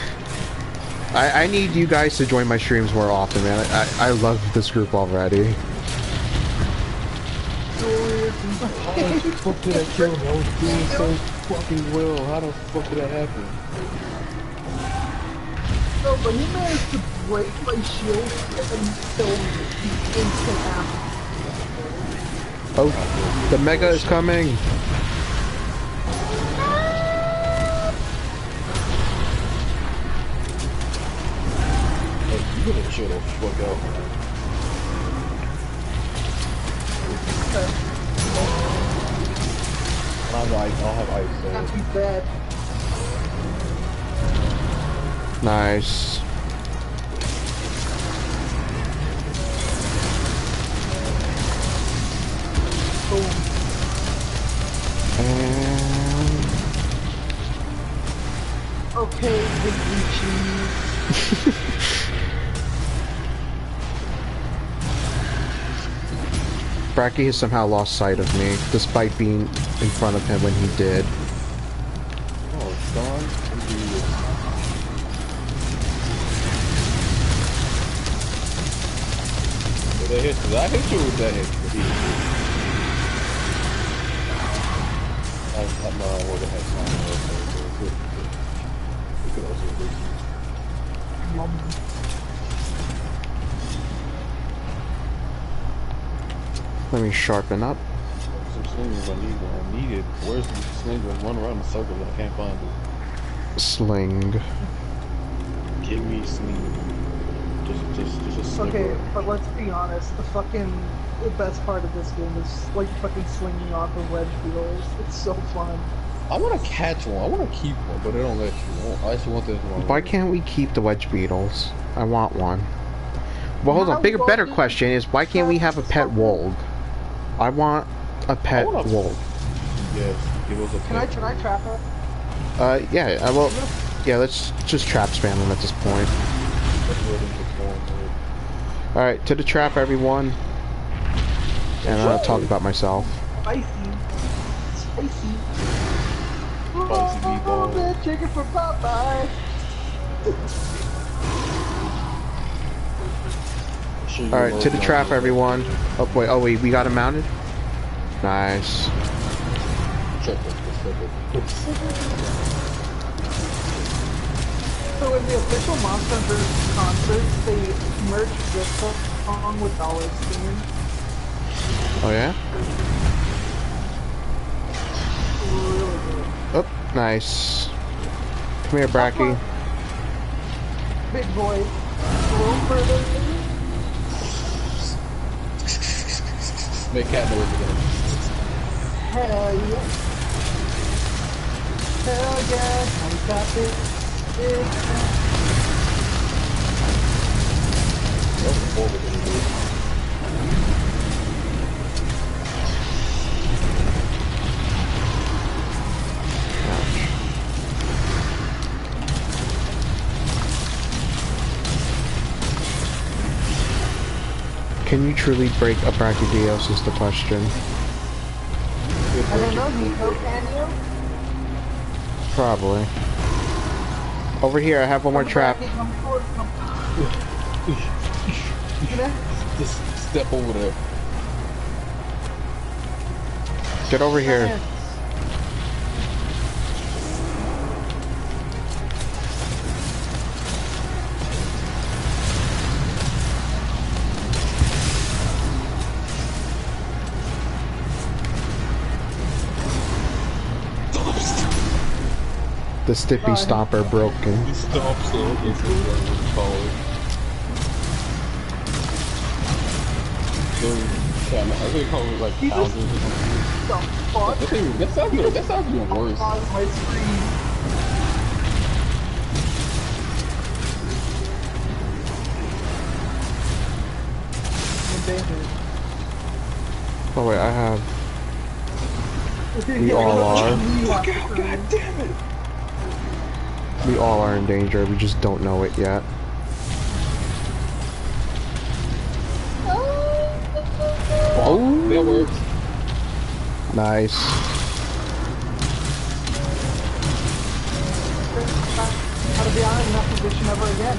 I need you guys to join my streams more often, man. I love this group already. How the fuck did I kill him? I was doing so fucking well. How the fuck did that happen? No, but he managed to break my shield and kill me instant after. Oh, the Mega is coming! You better chill the fuck out. I'll have ice. Not too bad. Nice. Boom. Okay, big cheese. Bracky has somehow lost sight of me, despite being in front of him when he did. Oh, it's gone. Did that hit? Did I hit you or did that hit you? I'm not what the heck's on. We could also do. Let me sharpen up. Some slingers I need it. Where's the slinger? Run around in circles and I can't find it. Sling. Give me sling. Just a slinger. Okay, but let's be honest, the best part of this game is like fucking slinging off of wedge beetles. It's so fun. I want to catch one. I want to keep one, but they don't let you. I actually want this one. Why can't we keep the wedge beetles? I want one. Well, hold on. Better question is, why can't we have a pet wolf? I want a pet wolf. Yes, give us a pet. Can I trap it? Yeah, I will. Yeah, let's just trap spam them at this point. Alright, to the trap, everyone. And I'll talk about myself. Spicy. Spicy meatball. That chicken for Popeye. Alright, to the trap, everyone. Oh, wait, we got him mounted? Nice. So in the official Monster Hunter concerts, they merged this song with Dollar Steam. Oh, yeah? Nice. Come here, Bracky. Big boy. A little further. Make cat noise again. Hell yeah. Hell yeah. I got this. Can you truly break a Brachydios is the question. I don't know, Nico, can you? Probably. Over here, I have one more trap. Just step over there. Get over here. The Stippy Stopper broken. Stop, so it's forward. I think call it like houses or something. That sounds even worse. On my screen. Oh wait, I have. We all are. Fuck out, god damn it! We all are in danger, we just don't know it yet. Oh, that works. Nice. How to be honest in that position ever again.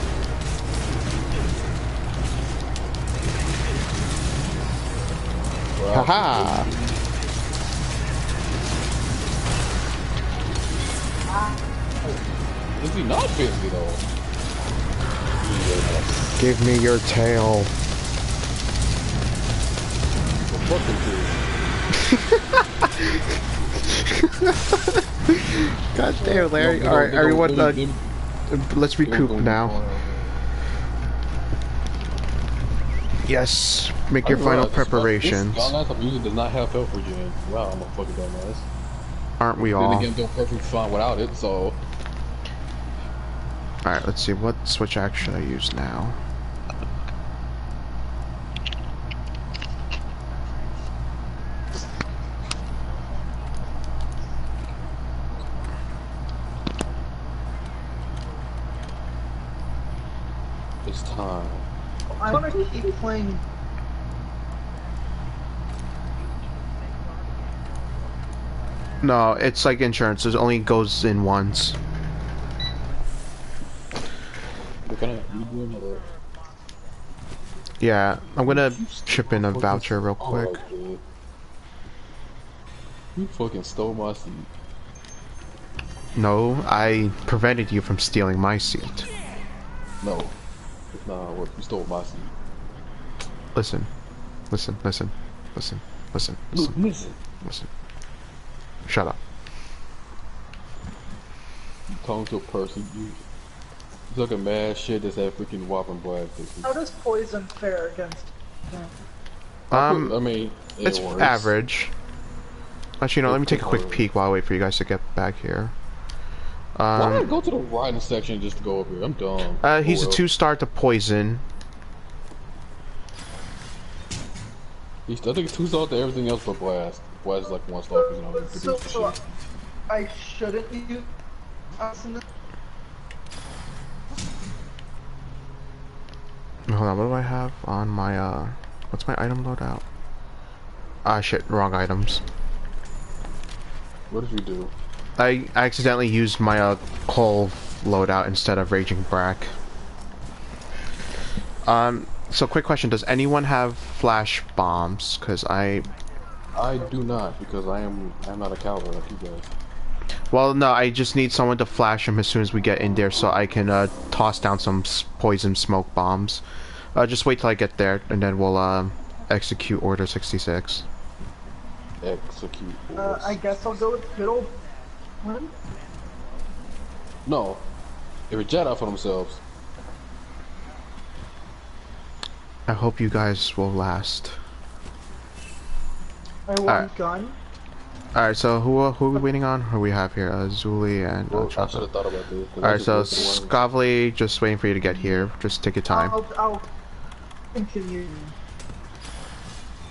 Wow. Haha! Is he not busy though? Give me your tail. God damn, Larry. Alright, everyone, let's recoup now. Yes, make your final preparations. This gun I'm using does not have health regen. Wow, I'm a fucking dumbass. Aren't we all? Then again, doing perfectly fine without it, so. Alright, let's see, what switch axe should I use now? It's time. I want to keep playing. No, it's like insurance, it only goes in once. Yeah, I'm gonna chip in a voucher real quick. You fucking stole my seat. No, I prevented you from stealing my seat. No. Nah, what? You stole my seat. Listen. Listen, listen, listen, listen, listen, Listen. listen. Shut up. You talking to a person, you talking mad shit that's that freaking whopping black. How does poison fare against? I mean, It's works. average. Actually, no, let me take a quick peek while I wait for you guys to get back here. Why did I go to the riding section just to go up here? I'm dumb. He's a 2-star to poison. I think it's 2-star to everything else but blast. Blast is like 1-star because you know, it So, produces shit. I shouldn't use Austin. Hold on, what do I have on my, what's my item loadout? Ah, shit, wrong items. What did you do? I accidentally used my, coal loadout instead of Raging Brack. So quick question, does anyone have flash bombs? Cause I do not, because I'm not a coward like you guys. well, no, I just need someone to flash them as soon as we get in there so I can, toss down some poison smoke bombs. Just wait till I get there, and then we'll, execute Order 66. Execute. I guess I'll go with good old What? No, they were Jedi for themselves. I hope you guys will last. I want gun. Alright, so who are we waiting on? Who we have here? Zuli and Well, I should Chopper. have thought about this. Alright, so Scavly, just waiting for you to get here. Just take your time. I'll continue.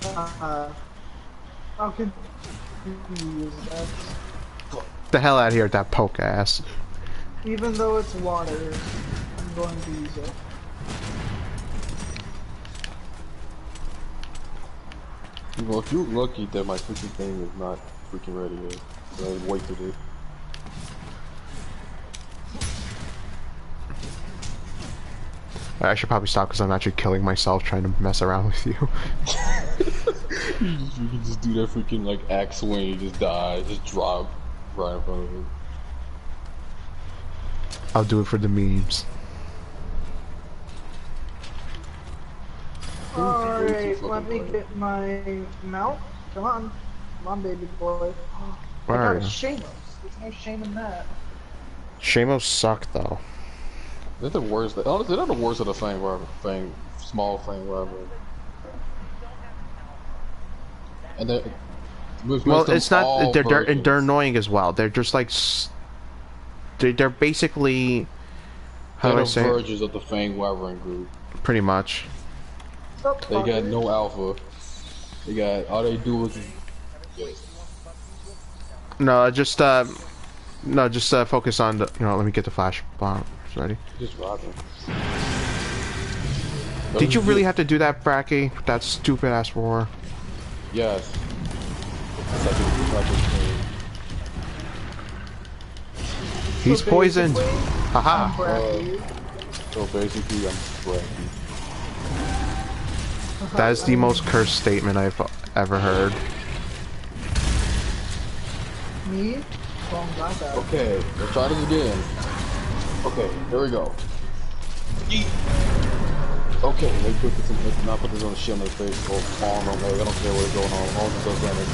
I'll continue. The hell out of here with that poke ass. Even though it's water, I'm going to use it. Well, if you're lucky that my freaking thing is not freaking ready yet, then wait to do. I should probably stop because I'm actually killing myself trying to mess around with you. You can just do that freaking like axe swing, you just die, just drop right in front of him. I'll do it for the memes. Alright, let me get my mount. Come on, baby boy. I got a Shamos. There's no shame in that. Shamos suck though. They're the worst. Honestly, they're the worst of the small flame rival. And well, it's not. They're annoying as well. They're just like. They're basically. How do I say? They're the verges of the Fang Wyvern group. Pretty much. They got no alpha. They got all they do is. No, just focus on the. You know, let me get the flash bomb ready. Just rocking. Did you really have to do that, Bracky? That stupid ass roar. Yes. He's poisoned. Haha. So basically, I'm Bracky. That is the most cursed statement I've ever heard. Me? Oh, not that. Okay, let's try this again. Okay, here we go. Eat. Okay, let's not put this on the shit on his face or arm or leg. I don't care what's going on. All this does damage.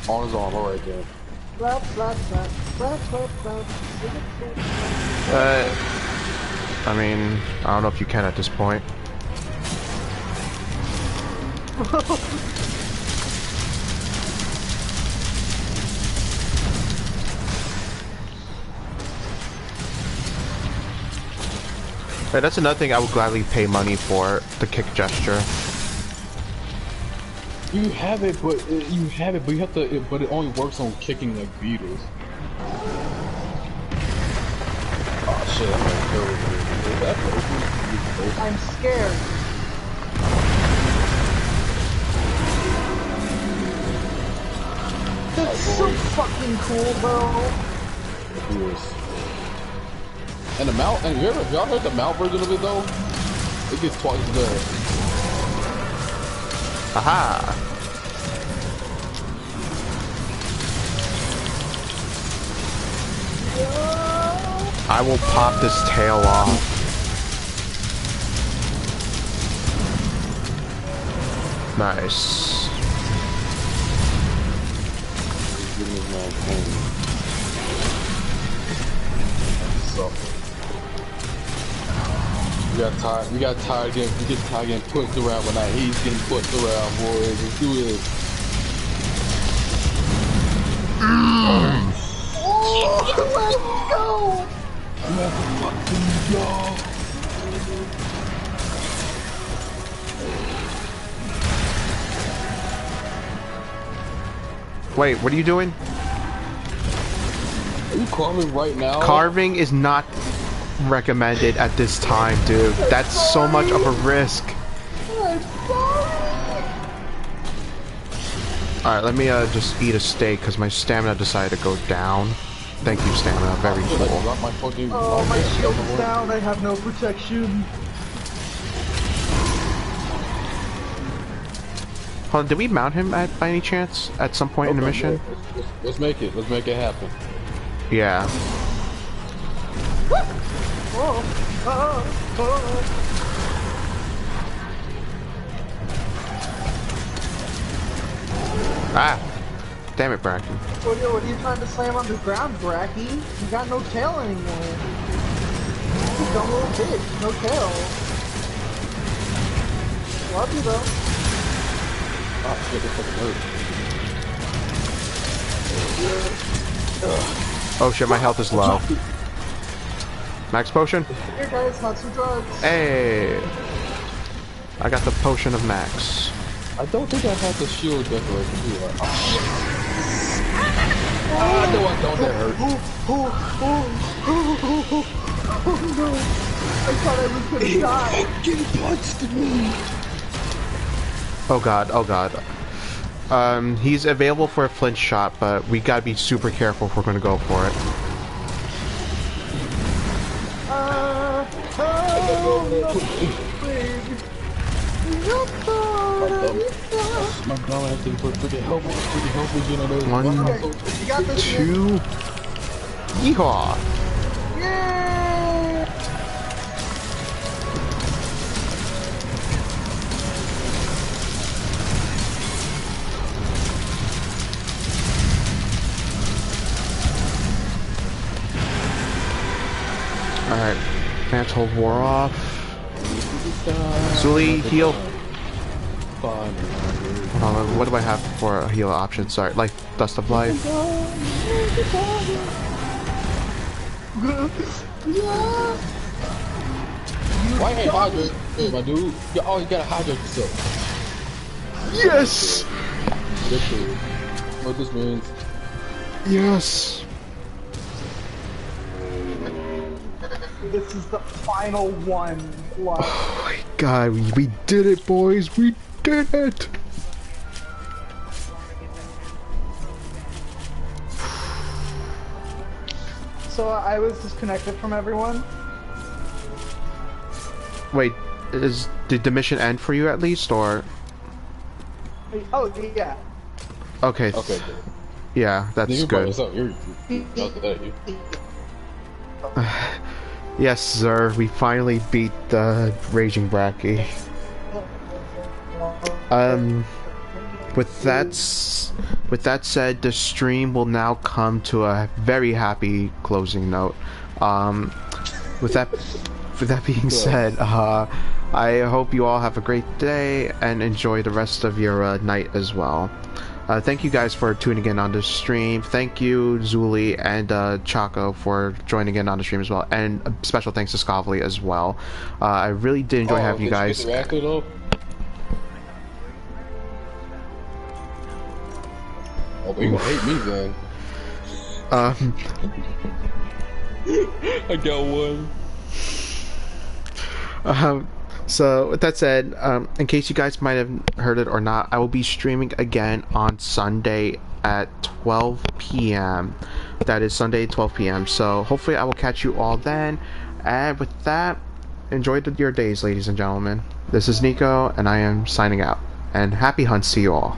On his arm, alright then. Slap, slap, slap, slap, slap, slap. I mean, I don't know if you can at this point. Hey, that's another thing I would gladly pay money for, the kick gesture. You have it, but you have to. But it only works on kicking like beetles. Oh shit! I'm scared. That's so fucking cool, bro. It is. And the mount, and y'all heard the mount version of it though? It gets twice as good. Aha! I will pop this tail off. Nice. We got tired getting pushed around when he's getting pushed around, boys. Let's do this. Let's go! Let's fucking go! Wait, what are you doing? Are you carving right now? Carving is not recommended at this time, dude. That's so much of a risk. Alright, let me just eat a steak because my stamina decided to go down. Thank you, stamina. Very full. Oh, my shield's down. I have no protection. Hold on, did we mount him by any chance at some point in the mission? Let's make it. Let's make it happen. Yeah. Ah! Damn it, Bracky. What are you trying to slam on the ground, Bracky? You got no tail anymore. You dumb little bitch, no tail. Love you though. Oh shit, this fucking hurt. Oh shit, my health is low. Max potion? Here guys, have some drugs. Hey! I got the potion of Max. I don't think I have the shield decoration, do I? Oh no, I don't, that hurt. Oh no! I thought I was gonna die. Fucking punched me! Oh god, oh god. He's available for a flinch shot, but we gotta be super careful if we're gonna go for it. My dog has to put freaking help again on those. 1, 2, yeehaw! Yeah! Alright, Mantle wore off. Zuli, heal. What do I have for a heal option? Sorry, like Dust of Life. Why ain't hydrate, my dude? You always gotta hydrate yourself. Yes! Good dude. What this means? Yes! This is the final one. Oh my god, we did it, boys! We did it! So I was disconnected from everyone. Wait, did the mission end for you at least, or? Oh yeah. Okay. Okay. Yeah, that's good. Yes, sir. We finally beat the Raging Bracky. With that said, the stream will now come to a very happy closing note. With that being said, I hope you all have a great day and enjoy the rest of your night as well. Thank you guys for tuning in on the stream. Thank you, Zuli and Chaco, for joining in on the stream as well. And a special thanks to Scovely as well. I really did enjoy having you guys. Oh, but you gonna hate me then. I got one. So with that said, in case you guys might have heard it or not, I will be streaming again on Sunday at 12 p.m. That is Sunday 12 p.m. So hopefully I will catch you all then. And with that, enjoy your days, ladies and gentlemen. This is Nico, and I am signing out. And happy hunts to you all.